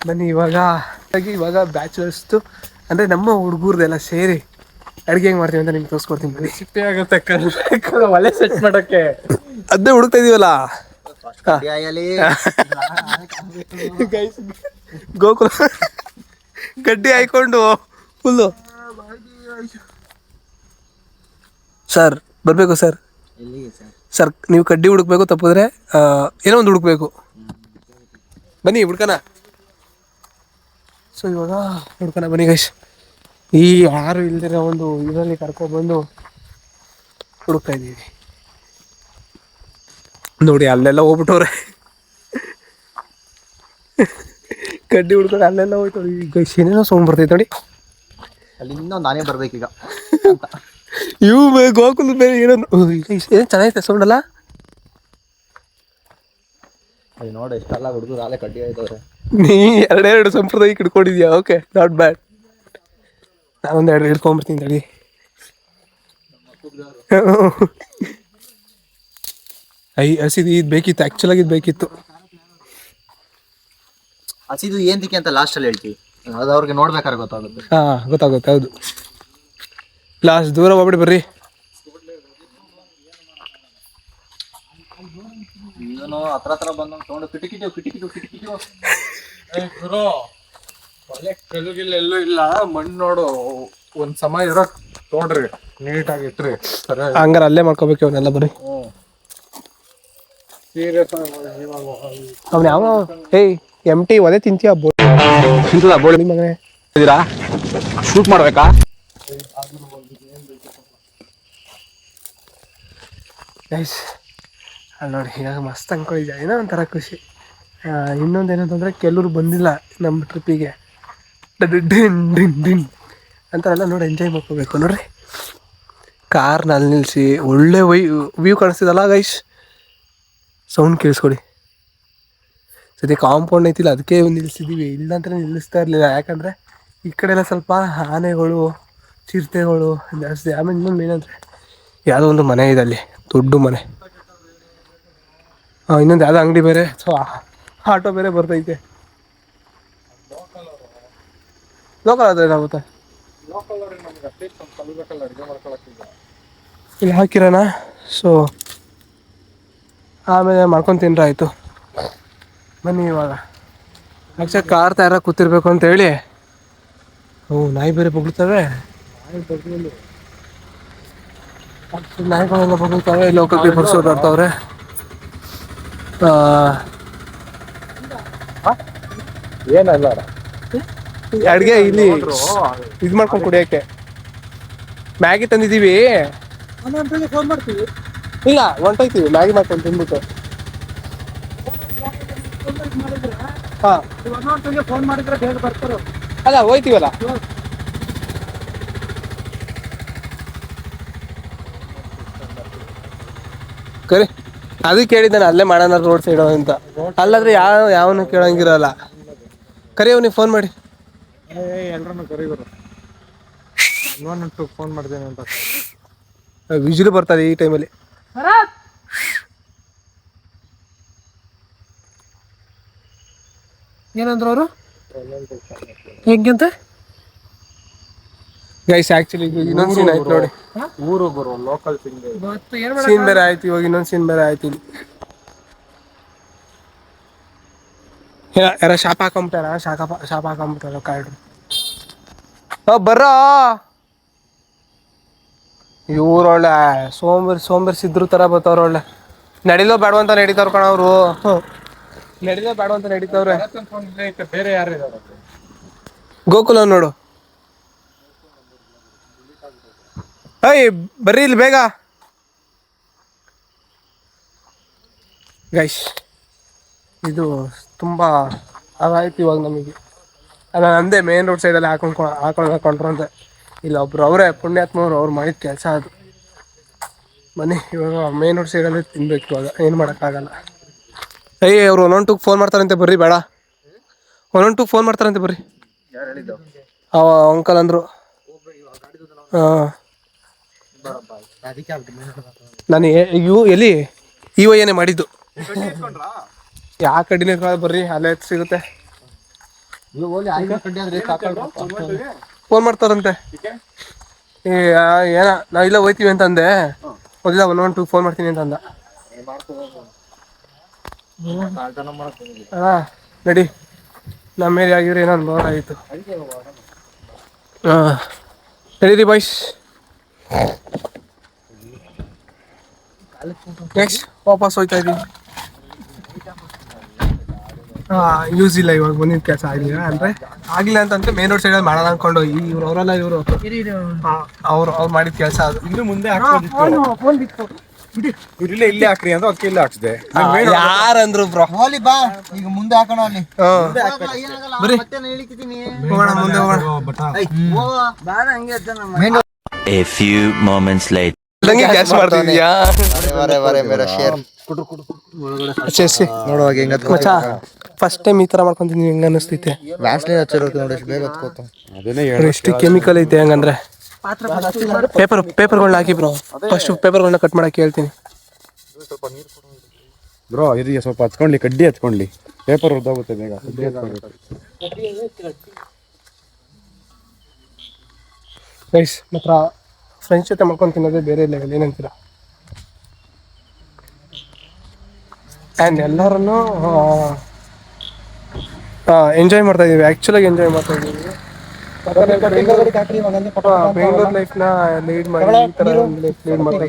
ಬನ್ನಿ ಇವಾಗ ಬ್ಯಾಚುಲರ್ಸ್ದು ಅಂದರೆ ನಮ್ಮ ಹುಡುಗರ್ದೆಲ್ಲ ಸೇರಿ ಅಡುಗೆ ಹೆಂಗೆ ಮಾಡ್ತೀವಿ ಅಂತ ನಿಮ್ಗೆ ತೋರಿಸ್ಕೊಡ್ತೀನಿ. ರೆಸಿಪಿ ಆಗುತ್ತೆ ಒಳ್ಳೆ ಸೆಟ್ ಮಾಡೋಕ್ಕೆ. ಅದನ್ನೇ ಹುಡುಕ್ತಾ ಇದೀವಲ್ಲ ಗೈಸ್. ಗೋಕುಲ ಗಡ್ಡಿ ಹಾಯ್ಕೊಂಡು ಫುಲ್ಲು. ಸರ್ ಬರಬೇಕು ಸರ್. ಸರ್ ನೀವು ಕಡ್ಡಿ ಹುಡುಕ್ಬೇಕು, ತಪ್ಪಿದ್ರೆ ಏನೋ ಒಂದು ಹುಡುಕ್ಬೇಕು. ಬನ್ನಿ ಹುಡ್ಕನ. ಸೊ ಇವಾಗ ಹುಡ್ಕನ ಬನ್ನಿ ಗೈಸ್. ಈ ಯಾರು ಇಲ್ದಿರೋ ಒಂದು ಇದರಲ್ಲಿ ಕರ್ಕೊಬಂದು ಹುಡುಕ್ತಾ ಇದ್ದೀವಿ. ನೋಡಿ ಅಲ್ಲೆಲ್ಲ ಹೋಗ್ಬಿಟ್ಟವ್ರೆ ಕಡ್ಡಿ ಹುಡ್ಕೊಂಡು ಅಲ್ಲೆಲ್ಲ ಹೋಗ್ತವ್ರಿ. ಗೈಸ್ ಏನೇನೋ ಸೌಂಡ್ ಬರ್ತೈತೆ ನೋಡಿ. ಅಲ್ಲಿಂದ ನಾನೇ ಬರ್ಬೇಕೀಗ. ಇವು ಗೋಕುಲ್ ಬೇರೆ ಏನೋ ಏನು ಚೆನ್ನಾಗೈತೆ ಸೌಂಡ್ ಅಲ್ಲ. ನೋಡಿ ಇಷ್ಟೆಲ್ಲ ಹುಡುಗರು ಅಲ್ಲೇ ಕಡ್ಡಿ ಆಯ್ತವ್ರೆ. ನೀ ಎರಡೆರಡು ಸಂಪ್ರದಾಯ ಹಿಡ್ಕೊಂಡಿದ್ಯಾ? Okay, not bad. ನಾನೊಂದು ಎರಡು ಹಿಡ್ಕೊಂಡ್ಬರ್ತೀನಿ ತಡಿ. ಹಸಿದು ಇದು ಬೇಕಿತ್ತು, ಆ್ಯಕ್ಚುಲಾಗಿ ಇದು ಬೇಕಿತ್ತು. ಹಸಿದು ಏಂತಿಕೆ ಅಂತ ಲಾಸ್ಟಲ್ಲಿ ಹೇಳ್ತೀವಿ, ಅದು ಅವ್ರಿಗೆ ನೋಡ್ಬೇಕಾದ್ರೆ ಗೊತ್ತಾಗುತ್ತೆ. ಹಾಂ ಗೊತ್ತಾಗುತ್ತೆ, ಹೌದು. ಲಾಸ್ಟ್ ದೂರ ಹೋಗ್ಬಿಡಿ ಬರ್ರಿ. ಇವನು ಹತ್ರ ಬಂದು ತೊಗೊಂಡು ಕಿಟಿಕಿಟು ಒಳ್ಳೆ ಕಲ್ಲುಗಿಲ್ಲ ಎಲ್ಲೂ ಇಲ್ಲ. ಮಣ್ಣು ನೋಡು, ಒಂದ್ ಸಮಯ ಇರೋಕ್ ನೋಡ್ರಿ, ನೀಟಾಗಿ ಇಟ್ರಿ. ಹಂಗಾರೆ ಅಲ್ಲೇ ಮಾಡ್ಕೋಬೇಕು ಅವನ್ನೆಲ್ಲ ಬರ್ರಿ. ಅವ್ನು ಯಾವ ಎಂಟಿ ಒದೆ ತಿಂತೀಯ? ಬೋಳಿ ಮಗನೇ ಇದೀರಾ ಶೂಟ್ ಮಾಡ್ಬೇಕಾ? ಗೈಸ್ ಅಲ್ಲಿ ನೋಡಿ, ಇವಾಗ ಮಸ್ತ್ ಅನ್ಕೊಂಡಿದ್ದೆ. ಏನೋ ಒಂಥರ ಖುಷಿ. ಇನ್ನೊಂದು ಏನಂತಂದರೆ ಕೆಲವರು ಬಂದಿಲ್ಲ ನಮ್ಮ ಟ್ರಿಪ್ಪಿಗೆ. ಡಿನ್ ಡಿನ್ ಡಿನ್ ಅಂತಾರೆಲ್ಲ ನೋಡಿ ಎಂಜಾಯ್ ಮಾಡ್ಕೋಬೇಕು. ನೋಡ್ರಿ ಕಾರ್ನಲ್ಲಿ ನಿಲ್ಲಿಸಿ ಒಳ್ಳೆ ವ್ಯೂ ಕಾಣಿಸ್ತಿದಲ್ಲ ಗೈಸ್. ಸೌಂಡ್ ಕೇಳಿಸ್ಕೊಡಿ. ಸದ್ಯ ಕಾಂಪೌಂಡ್ ಐತಿಲ್ಲ, ಅದಕ್ಕೆ ನಿಲ್ಲಿಸಿದ್ದೀವಿ. ಇಲ್ಲ ಅಂತ ನಿಲ್ಲಿಸ್ತಾ ಇರಲಿಲ್ಲ, ಯಾಕಂದರೆ ಈ ಕಡೆ ಎಲ್ಲ ಸ್ವಲ್ಪ ಆನೆಗಳು, ಚಿರತೆಗಳು ಜಾಸ್ತಿ. ಆಮೇಲೆ ಇನ್ನೊಂದು ಏನಂದರೆ ಯಾವುದೋ ಒಂದು ಮನೆ ಇದೆ ಅಲ್ಲಿ, ದೊಡ್ಡ ಮನೆ. ಇನ್ನೊಂದು ಯಾವುದೋ ಅಂಗಡಿ ಬೇರೆ, ಸೊ ಆಟೋ ಬೇರೆ ಬರ್ತೈತೆ. ಲೋಕಲ್ ಆದರೆ ಏನಾಗುತ್ತೆ, ಇಲ್ಲಿ ಹಾಕಿರೋಣ. ಸೊ ಆಮೇಲೆ ಮಾಡ್ಕೊಂಡು ತಿಂದ್ರೆ ಆಯಿತು. ಬನ್ನಿ ಇವಾಗ ಆ್ಯಕ್ಚುಲಿ ಕಾರ್ ತಯಾರ ಕೂತಿರ್ಬೇಕು ಅಂತ ಹೇಳಿ ಓ ನಾಯಿ ಬೇರೆ ಬೊಗಳ್ತವೆ. ನಾಯಿಗಳೆಲ್ಲ ಬೊಗಳ್ತವೆ. Local people's ಓಡಾಡ್ತವ್ರೆ. ಏನಲ್ಲ ಅಡ್ಗೆ ಇಲ್ಲಿ ಇದು ಮಾಡ್ಕೊಂಡು ಕುಡಿಯಕ್ಕೆ ಮ್ಯಾಗಿ ತಂದಿದ್ದೀವಿ. ಫೋನ್ ಮಾಡ್ತೀವಿ. ಇಲ್ಲ ಹೊಂಟೋಯ್ತೀವಿ ಮ್ಯಾಗಿ ಮಾಡ್ಕೊಂಡು ತಿಂದ್ಬಿಟ್ಟು. ಹಾಂ ಫೋನ್ ಮಾಡಿದ್ರೆ ಬೇಗ ಬರ್ತಾರೆ. ಅಲ್ಲ ಹೋಯ್ತೀವಲ್ಲ. ಕರಿ ಅದಕ್ಕೆ ಕೇಳಿದ್ದೆ ನಾನು ಅಲ್ಲೇ ಮಾಡೋಣ ರೋಡ್ ಸೈಡ್ ಅಂತ. ಅಲ್ಲಾದ್ರೆ ಯಾವನು ಕೇಳಂಗಿರಲ್ಲ. ಕರಿ ಅವ್ನಿಗೆ ಫೋನ್ ಮಾಡಿ. ಎಲ್ರನ್ನು ಕರಿಗರು ಫೋನ್ ಮಾಡ್ತೇನೆ ಅಂತ. ವಿಜುಲು ಬರ್ತದೆ ಈ ಟೈಮಲ್ಲಿ. ಏನಂದ್ರು ಅವರು ಹೆಂಗಂತ ಗೈಸ್ ಆಕ್ಚುಲಿ ಇನ್ನೊಂದು ಸೀನ್ ಆಯ್ತು ನೋಡಿ. ಊರು ಬರೋ ಲೋಕಲ್ ಸೀನ್ ಬೇರೆ ಆಯ್ತು. ಇವಾಗ ಇನ್ನೊಂದು ಸೀನ್ ಬೇರೆ ಆಯ್ತು ಇಲ್ಲಿ. ಯಾರ ಶಾಪ್ ಹಾಕೊಂಬಿಟ್ಟಾರ. ಶಾಪ್ ಹಾಕೊಂಬಿಟ್ಟಾರ ಕಾರ್ಡ್. ಬರ್ರ ಇವ್ರು ಒಳ್ಳೆ ಸೋಂಬೇರ್ಸಿದ್ರು ತರ ಬರ್ತಾವ್ರ. ಒಳ್ಳೆ ನಡಿಲೋ ಬೇಡ ಅಂತ ನಡೀತಾವ್ರ ಕಣ ಅವರು. ನಡಿಲೋ ಬೇಡ ಅಂತ ನಡೀತಾವ್ರೆ. ಬೇರೆ ಯಾರು ಇದಾರೆ? ಗೋಕುಲ ನೋಡು. ಅಯ್ಯ ಬರ್ರಿ ಇಲ್ಲಿ ಬೇಗ ಗೈಸ್. ಇದು ತುಂಬ ಅದಾಯ್ತು ಇವಾಗ ನಮಗೆ. ಅಲ್ಲ ನಂದೇ ಮೇನ್ ರೋಡ್ ಸೈಡಲ್ಲಿ ಹಾಕೊಂಡ್ರು ಅಂತ. ಇಲ್ಲ ಒಬ್ರು ಅವರೇ ಪುಣ್ಯಾತ್ಮವ್ರು ಅವ್ರು ಮಾಡಿದ ಕೆಲಸ ಅದು. ಬನ್ನಿ ಇವಾಗ ಮೇನ್ ರೋಡ್ ಸೈಡಲ್ಲಿ ತಿನ್ಬೇಕು. ಇವಾಗ ಏನು ಮಾಡೋಕ್ಕಾಗಲ್ಲ. ಅವ್ರು 112 ಫೋನ್ ಮಾಡ್ತಾರಂತೆ ಬರ್ರಿ. ಬೇಡ 112 ಫೋನ್ ಮಾಡ್ತಾರಂತೆ ಬರ್ರಿ. ಅವ ಅಂಕಲ್ ಅಂದರು. ಹಾಂ ನಾನು ಎಲ್ಲಿ ಏನೇ ಮಾಡಿದ್ದು ಯಾವ ಕಡ್ಡಿನ ಬರ್ರಿ ಅಲ್ಲೇ ಸಿಗುತ್ತೆ. ಫೋನ್ ಮಾಡ್ತಾರಂತೆ. ಏನ ನಾವ್ ಇಲ್ಲ ಹೋಯ್ತೀವಿ ಅಂತ ಅಂದೆ. ಮೊದಲ 112 ಫೋನ್ ಮಾಡ್ತೀನಿ ಅಂತ ಅಂದ. ನಡಿ ನಮ್ಮ ಮೇಲೆ ಆಗಿದ್ರೆ ಏನೋ ಲೋಡ್ ಆಯಿತು. ಹಾಂ ನಡೀರಿ ಬಾಯ್ಸ್. ನೆಕ್ಸ್ಟ್ ವಾಪಸ್ ಹೋಗ್ತಾ ಇದ್ದೀವಿ. ಯೂಸ್ ಇಲ್ಲ ಇವಾಗ ಬಂದಿದ್ದ ಕೆಲಸ ಆಗಿಲ್ಲ ಅಂದರೆ ಆಗಿಲ್ಲ ಅಂತಂದ್ರೆ ಮೇನ್ ರೋಡ್ ಸೈಡಲ್ಲಿ ಮಾಡೋಣ ಅಂದ್ಕೊಂಡು ಇವ್ರು ಅವರಲ್ಲ ಇವರು ಅವ್ರು ಮಾಡಿದ ಕೆಲಸ ಅದು. ಇನ್ನು ಮುಂದೆ ಇಲ್ಲೇ ಹಾಕ್ರಿ ಅಂತ ಅದಕ್ಕೆ ಇಲ್ಲೇ ಹಾಕ್ಸಿದೆ. ಯಾರಂದ್ರು ಬ್ರೋ ಬಾ ಈಗ ಮುಂದೆ ಹಾಕೋಣ ಅಲ್ಲಿ. ಬರ್ರಿ ಹೋಗೋಣ ಮುಂದೆ ಹೋಗೋಣ. A few moments later. Gas ಮಾಡ್ತಿದ್ಯಾ? ನೋಡುವಾಗ ಫಸ್ಟ್ ಟೈಮ್ ಈ ತರ ಮಾಡ್ಕೊಂತೀನಿ. ಹೆಂಗ ಅನಿಸ್ತೈತೆ? ವ್ಯಾಸ್ಲಿನ್ ಹಚ್ಚಿರೋದು ನೋಡಿ ಎಷ್ಟು ಬೇಗ ಹತ್ಕೋತ. ಎಷ್ಟು ಕೆಮಿಕಲ್ ಐತೆ ಹೆಂಗಂದ್ರೆ. ಪೇಪರ್ಗಳನ್ನ ಹಾಕಿ ಬ್ರೋ. ಫಸ್ಟ್ ಪೇಪರ್ಗಳನ್ನ ಕಟ್ ಮಾಡಕ್ಕೆ ಹೇಳ್ತೀನಿ ಬ್ರೋ. ಇದಕ್ಕೆ ಸ್ವಲ್ಪ ಹಚ್ಕೊಂಡ್ಲಿ, ಕಡ್ಡಿ ಹಚ್ಕೊಂಡ್ಲಿ, ಪೇಪರ್ ಉದ್ದಾಗುತ್ತೆ ಬೇಗ. ಗೈಸ್ ಮಾತ್ರ ಫ್ರೆಂಡ್ಸ್ ಜೊತೆ ಮಾಡ್ಕೊಂಡು ತಿನ್ನೋದೇ ಬೇರೆ ಲೆವೆಲ್. ಏನಂತೀರ? ಆ್ಯಂಡ್ ಎಲ್ಲರನ್ನು ಎಂಜಾಯ್ ಮಾಡ್ತಾ ಇದೀವಿ. ಆ್ಯಕ್ಚುಲಾಗಿ ಎಂಜಾಯ್ ಮಾಡ್ತಾ ಇದ್ದೀವಿ. ಬೆಂಗಳೂರು ಲೈಫ್ನ ಲೀಡ್ ಮಾಡಿ ಈ ಥರ ಲೀಡ್ ಮಾಡ್ತಾ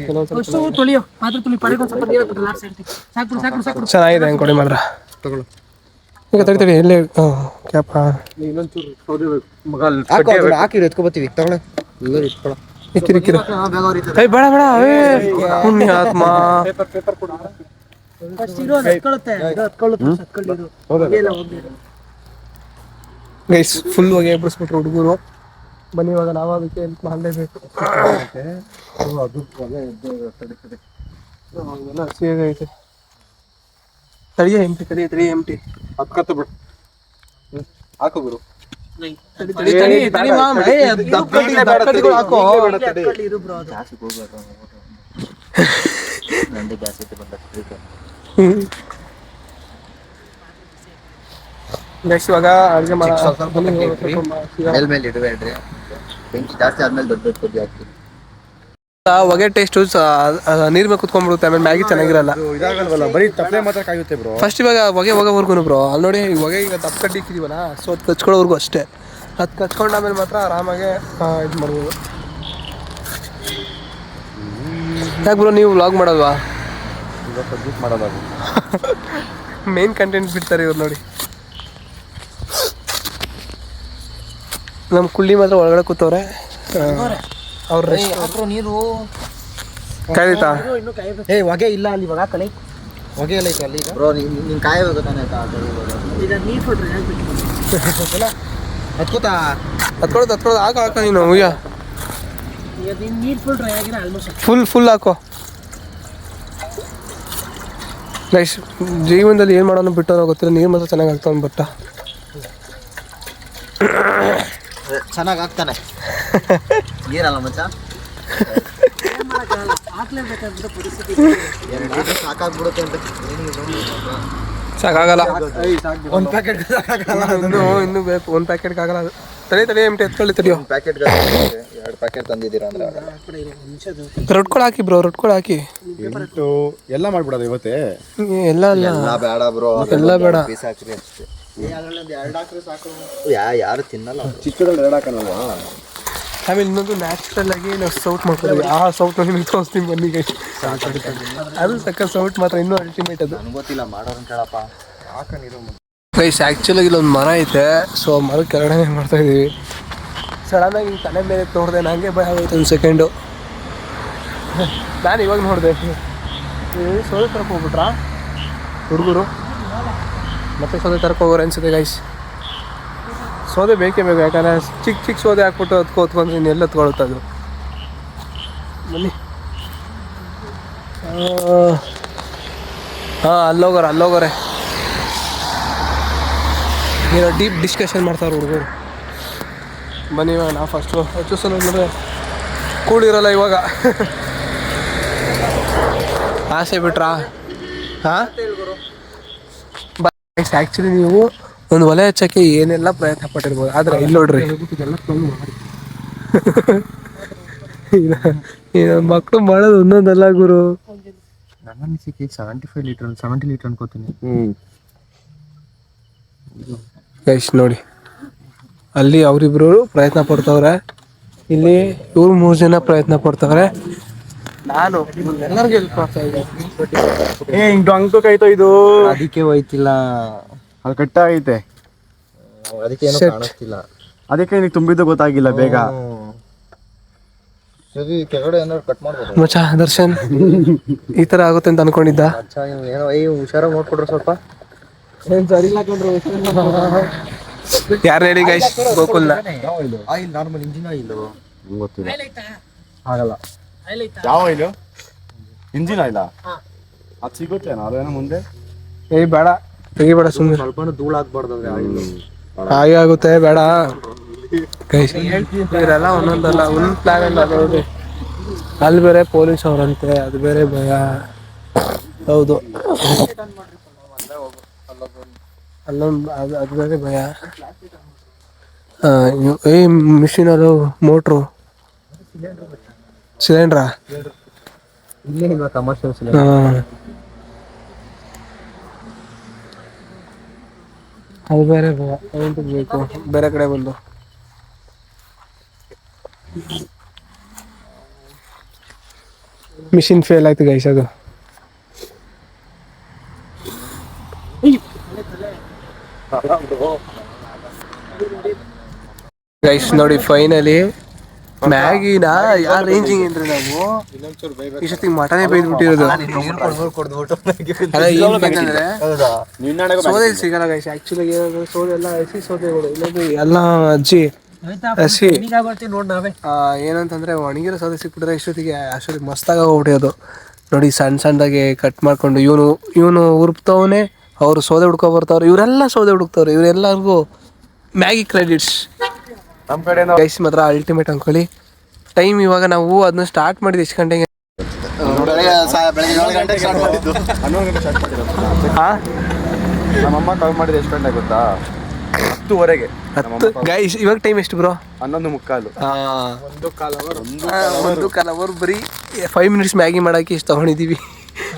ಚೆನ್ನಾಗಿದೆ ಹೆಂಗೆ ಕೊಡಿ ಮಾತ್ರ. ಈಗ ತಡಿ ಎಲ್ಲೇ ಕ್ಯಾಪ ಹಾಕಿ ಎತ್ಕೊಬತ್ತೀವಿ. ತಗೊಳ್ಳೆ ಬೇಡ ಬೇಡ ಪುಣ್ಯಾತ್ಮ. ಗೈಸ್ ಫುಲ್ ಹೋಗಿ ಎಬ್ಬಿಸ್ಬಿಟ್ರು ಹುಡುಗರು. ಬನ್ನಿ ಇವಾಗ ನಾವು ಅದಕ್ಕೆ ಹೆಲ್ಪ್ ಮಾಡಲೇಬೇಕು. ಐತೆ ತಡಿಯ ಎಂಟಿ ಹತ್ಕತ್ತ ಬಿಡು. ಹಾಕು ಗುರು. ನೆಕ್ಸ್ಟ್ ಇವಾಗ ಅಡುಗೆ ಮೇಲ್ಮೇಲೆ ಇಡಬೇಡ್ರಿ. ಬೆಂಕಿ ಜಾಸ್ತಿ ಆದ್ಮೇಲೆ ದೊಡ್ಡ ದೊಡ್ಡ ಕೊಬ್ಬರಿ ಹಾಕ್ತೀವಿ. ಹೊಗೆ ಟೇಸ್ಟು ನೀರ್ ಮೇಲೆ ಕುತ್ಕೊಂಡ್ಬಿಡುತ್ತೆ. ಆಮೇಲೆ ಮ್ಯಾಗಿ ಚೆನ್ನಾಗಿರಲ್ಲ. ಇದಾಗಲ್ವಲ್ಲ, ಬರೀ ತಪ್ಪಲೆ ಮಾತ್ರ ಕಾಯುತ್ತೆ ಬ್ರೋ. ಫಸ್ಟ್ ಇವಾಗ ಹೊಗೆ ಹೋಗೋವರೆಗೂ ಬ್ರೋ. ಅಲ್ಲಿ ನೋಡಿ ಹೊಗೆ ಈಗ ದಪ್ಪ ಕಡ್ಡಿ ಇಕ್ಕಿದೀವಲ್ಲ, ಸೊ ಅದು ಕಚ್ಕೊಳ್ಳೋವರೆಗೂ ಅಷ್ಟೇ. ಅದು ಕಚ್ಕೊಂಡಾದ್ಮೇಲೆ ಮಾತ್ರ ಆರಾಮಾಗೆ ಇದು ಮಾಡ್ಬೋದು. ಯಾಕೆ ಬ್ರೋ ನೀವು ವ್ಲಾಗ್ ಮಾಡೋಲ್ವಾ? ಇವಾಗ ಸಬ್ಮಿಟ್ ಮಾಡೋದಾಗು. ಮೇನ್ ಕಂಟೆಂಟ್ ಬಿಡ್ತಾರೆ ಇವ್ರು ನೋಡಿ. ನಮ್ಮ ಕುಳ್ಳಿ ಮಾತ್ರ ಒಳಗಡೆ ಕೂತವ್ರೆ. ಅವ್ರ ನೀರು ಕಾಯ್ತಾ ಹೊಗೆ ಇಲ್ಲ ಅಲ್ಲಿ ಇವಾಗ ಕಲೆ ಹೊಗೆ ಎಲ್ಲ ಐತೆ ಅಲ್ಲಿ ಬ್ರೋ. ನಿನ್ ಕಾಯಬೇಕು ತಾನೇ ಹತ್ಕೊಳ್ಳೋದು ಹಾಕ ನೀನು ಉಯ್ಯ ಫುಲ್ ಹಾಕೋ ಗೈಸ್. ಜೀವನದಲ್ಲಿ ಏನು ಮಾಡೋಣ ಬಿಟ್ಟೋ ಗೊತ್ತಿಲ್ಲ, ನೀರು ಮಾತ್ರ ಚೆನ್ನಾಗಿ ಆಗ್ತಾವ ಬಟ್ಟ ಚೆನ್ನಾಗಿ ಆಗ್ತಾನೆ ಏನಲ್ಲ ಮಚ್ಚ. ಸಾಕಾಗ್ಬಿಡುತ್ತೆ ಅಂತ ಸಾಕಾಗಲ್ಲ. ಒಂದು ಪ್ಯಾಕೆಟ್ ಇನ್ನೂ ಬೇಕು. ಒಂದು ಪ್ಯಾಕೆಟ್ಗೆ ಆಗಲ್ಲ ಅದು. ತಡಿ ಎಂಟಿ ಎತ್ಕೊಳ್ಳಿ ತಡಿಯೋ. ಪ್ಯಾಕೆಟ್ 2 ಪ್ಯಾಕೆಟ್ ತಂದಿದ್ದೀರಾ ಅಂದ್ರೆ ರೊಟ್ಕೊಳು ಹಾಕಿ ಬ್ರೋ, ರೊಟ್ಕೊಳು ಹಾಕಿ. ಎಲ್ಲ ಮಾಡ್ಬಿಡೋದು ಇವತ್ತೇ. ಎಲ್ಲ ಅಲ್ಲ, ಬೇಡ ಬ್ರೋ, ಎಲ್ಲ ಬೇಡ. ಪೀಸ್ ಹಾಕ್ರಿ ಅಷ್ಟೇ. ಯಾರು ತಿನ್ನಲ್ಲ. ಚಿಕ್ಕದ್ರಲ್ಲಿ 2 ಹಾಕೋಣಲ್ವಾ? ಆಮೇಲೆ ಇನ್ನೊಂದು ನ್ಯಾಚುರಲ್ ಆಗಿ ನಾವು ಸೌಟ್ ಮಾಡ್ತೀವಿ. ಆ ಸೌಟ್ ನಿಮಗೆ ತೋರಿಸ್ತೀನಿ ಬನ್ನಿ ಗೈಸ್. ಅದು ಸಕ್ಕ ಸೌಟ್ ಮಾತ್ರ ಇನ್ನೂ ಅಲ್ಟಿಮೇಟ್. ಅದು ನನಗೆ ಗೊತ್ತಿಲ್ಲ, ಮಾಡೋರು ಕೇಳಪ್ಪ. ಗೈಸ್ ಆ್ಯಕ್ಚುಲಾಗಿ ಇಲ್ಲೊಂದು ಮರ ಐತೆ. ಸೊ ಮರ ಕೆಳಗಡೆ ಮಾಡ್ತಾ ಇದೀವಿ. ಸಡನ್ನಾಗಿ ಹಿಂಗೆ ತಲೆ ಮೇಲೆ ನೋಡಿದೆ, ನನಗೆ ಭಯ ಆಗೋಯ್ತು ಒಂದು ಸೆಕೆಂಡು. ನಾನು ಇವಾಗ ನೋಡಿದೆ ಸೋದೆ ತರಕ್ಕೆ ಹೋಗ್ಬಿಟ್ರಾ ಹುಡುಗರು. ಮತ್ತೆ ಸೋದೆ ತರಕ್ಕೆ ಹೋಗೋರು ಅನ್ಸುತ್ತೆ ಗೈಸ್. ಸೋದೆ ಬೇಕೇ ಬೇಕು, ಯಾಕಂದರೆ ಚಿಕ್ಕ ಸೋದೆ ಹಾಕ್ಬಿಟ್ಟು ಹೊತ್ಕೊಂಡ್ರೆ ಇನ್ನೆಲ್ಲ ಹೊತ್ಕೊಳ್ಳುತ್ತೆ ಅದು. ಬನ್ನಿ. ಹಾಂ ಅಲ್ಲೋಗೋರೆ ಏನೋ ಡೀಪ್ ಡಿಸ್ಕಷನ್ ಮಾಡ್ತಾರೆ ಹುಡುಗರು. ಬನ್ನಿ ಇವಾಗ ನಾವು ಫಸ್ಟು ಸಲ ನೋಡಿದ್ರೆ ಕೂಡಿರಲ್ಲ ಇವಾಗ. ಆಸೆ ಬಿಟ್ರಾ? ಹಾಂ ಆ್ಯಕ್ಚುಲಿ ನೀವು ಒಂದು ಒಲೆ ಹಚ್ಚೋಕ್ಕೆ ಏನೆಲ್ಲ ಪ್ರಯತ್ನ ಪಟ್ಟಿರ್ಬೋದು, ಆದರೆ ಇಲ್ಲಿ ನೋಡ್ರಿ ಮಕ್ಕಳು ಮಾಡೋದು ಒಂದೊಂದಲ್ಲ ಗುರು. ನನ್ನ ಅನಿಸಿಕೆ 70 ಲೀಟರ್ ಅನ್ಕೋತೀನಿ. ಗೈಸ್ ನೋಡಿ, ಅಲ್ಲಿ ಅವರಿಬ್ರು ಪ್ರಯತ್ನ ಪಡ್ತವ್ರೆ, ಇಲ್ಲಿ ಇವ್ರು 3 ಜನ ಪ್ರಯತ್ನ ಪಡ್ತವ್ರೆ. ನಾನು ಎಲ್ಲರಿಗೂ ಹೆಲ್ಪ್ ಮಾಡ್ತಾ ಇದ್ದೀನಿ. ಹಿಂಗ್ ಅಂಕು ಕಾಯ್ತೋ ಇದು. ಅದಕ್ಕೆ ಹೋಯ್ತಿಲ್ಲ, ಅದು ಕಟ್ಟ ಆಗೈತೆ. ಅದಕ್ಕೆ ಏನೋ ಕಾಣಿಸ್ತಿಲ್ಲ. ಅದಕ್ಕೆ ನಿನಗೆ ತುಂಬಿದ್ದು ಗೊತ್ತಾಗಿಲ್ಲ ಬೇಗ. ಸರಿ, ಕೆಳಗಡೆ ಏನಾದ್ರು ಕಟ್ ಮಾಡ್ಬೋದು ಮಚ್ಚ. ದರ್ಶನ್ ಈ ಥರ ಆಗುತ್ತೆ ಅಂತ ಅನ್ಕೊಂಡಿದ್ದ. ಏನೋ ಹುಷಾರಾಗಿ ನೋಡ್ಕೊಡ್ರಿ ಸ್ವಲ್ಪ. ಯಾರು ಹೇಳಿ ಗೈಸ್? ಗೋಕುಲ್ನ ಆಯಿಲ್, ನಾರ್ಮಲ್ ಇಂಜಿನ್ ಆಯಿಲ್ ಗೊತ್ತಿಲ್ಲ, ಆಗಲ್ಲ. ಯಾವ ಆಯಿಲು? Engine oil? ಅದು ಸಿಗುತ್ತೇನೋ ಅದೇನೋ ಮುಂದೆ. ಬೇಡ ತೆಗಿಬೇಡ ಸುಮ್ಮನೆ. ಸ್ವಲ್ಪ ಧೂಳು ಹಾಕ್ಬಾರ್ದಂದ್ರೆ ಆಯಿಲ್ ಹಾಗೆ ಆಗುತ್ತೆ, ಬೇಡ ಗೈಸ್. ಇವರೆಲ್ಲ ಒಂದೊಂದಲ್ಲ, ಒಂದು ಪ್ಲಾನ್ ಎಲ್ಲ ನೋಡಿ. ಅಲ್ಲಿ ಬೇರೆ ಪೊಲೀಸ್ ಅವರಂತೆ, ಅದು ಬೇರೆ ಭಯ. ಹೌದು, ಅಲ್ಲೊಂದು ಅದು ಬೇರೆ ಭಯ. ಮಿಷಿನ್ ಅದು ಮೋಟ್ರು ಸಿಲಿಂಡ್ರಾ ಇಲ್ಲೇ ಕಮರ್ಷಿಯಲ್. ಅದು ಬೇರೆ ಭಯ. ಬೇಕು ಬೇರೆ ಕಡೆ ಬಂದು. ಮಿಷಿನ್ ಫೇಲ್ ಆಯ್ತು ಗೈಸ್. ಅದು ಗೈಸ್ ನೋಡಿ, ಫೈನಲಿ ಮ್ಯಾಗಿನ ಯಾವ ರೇಂಜಿಂಗ್ ಅಂದ್ರೆ ನಾವು ಇಷ್ಟೊತ್ತಿಗೆ ಮಟನೇ ಬೈದ್ಬಿಟ್ಟಿರೋದು. ಸೋದೆ ಸಿಗಲ್ಲ ಗೈಸ್. ಆಕ್ಚುಲಿ ಸೋದೆ ಎಲ್ಲ ಹಸಿ ಸೋದೆಗಳು, ಇಲ್ಲಂದ್ರೆ ಎಲ್ಲ ಹಸಿ ಏನಂತಂದ್ರೆ ಒಣಗಿರೋ ಸೋದೆ ಸಿಕ್ಬಿಟ್ರೆ ಅಷ್ಟೊತ್ತಿಗೆ ಮಸ್ತಾಗ ಹೋಗ್ಬಿಟ್ಟಿರೋದು. ನೋಡಿ ಸಣ್ಣ ಸಣ್ಣದಾಗೆ ಕಟ್ ಮಾಡ್ಕೊಂಡು ಇವನು ಹುರುಪ್ತವನೇ, ಅವರು ಸೋದೆ ಹುಡ್ಕೊ ಬರ್ತಾವ್ರೆ, ಇವರೆಲ್ಲ ಸೋದೆ ಹುಡುಕ್ತವ್ರೆ. ಇವರೆಲ್ಲರಿಗೂ ಮ್ಯಾಗಿ ಕ್ರೆಡಿಟ್ಸ್ ನಮ್ಮ ಕಡೆ ಗೈಸ್. ಮಾತ್ರ ಅಲ್ಟಿಮೇಟ್ ಅನ್ಕೊಳ್ಳಿ. ಟೈಮ್ ಇವಾಗ ನಾವು ಅದನ್ನ ಸ್ಟಾರ್ಟ್ ಮಾಡಿದ್ದು ಎಷ್ಟು ಗಂಟೆಗೆ? 11 ಗಂಟೆಗೆ ಸ್ಟಾರ್ಟ್ ಮಾಡಿದ್ದು. 11 ಗಂಟೆ ಸ್ಟಾರ್ಟ್ ಮಾಡಿರೋದು. ಹಾಂ, ನಮ್ಮಮ್ಮ ಕಾಲ್ ಮಾಡಿದ್ದು ಎಷ್ಟು ಗಂಟೆ ಗೊತ್ತಾ? 10:30ಗೆ. ಗೈಸ್ ಇವಾಗ ಟೈಮ್ ಎಷ್ಟು ಬ್ರೋ? 11:45. 1 ಅವರ್ ಬರೀ 5 ಮಿನಿಟ್ಸ್ ಮ್ಯಾಗಿ ಮಾಡೋಕ್ಕೆ ಇಷ್ಟು ತೊಗೊಂಡಿದ್ದೀವಿ.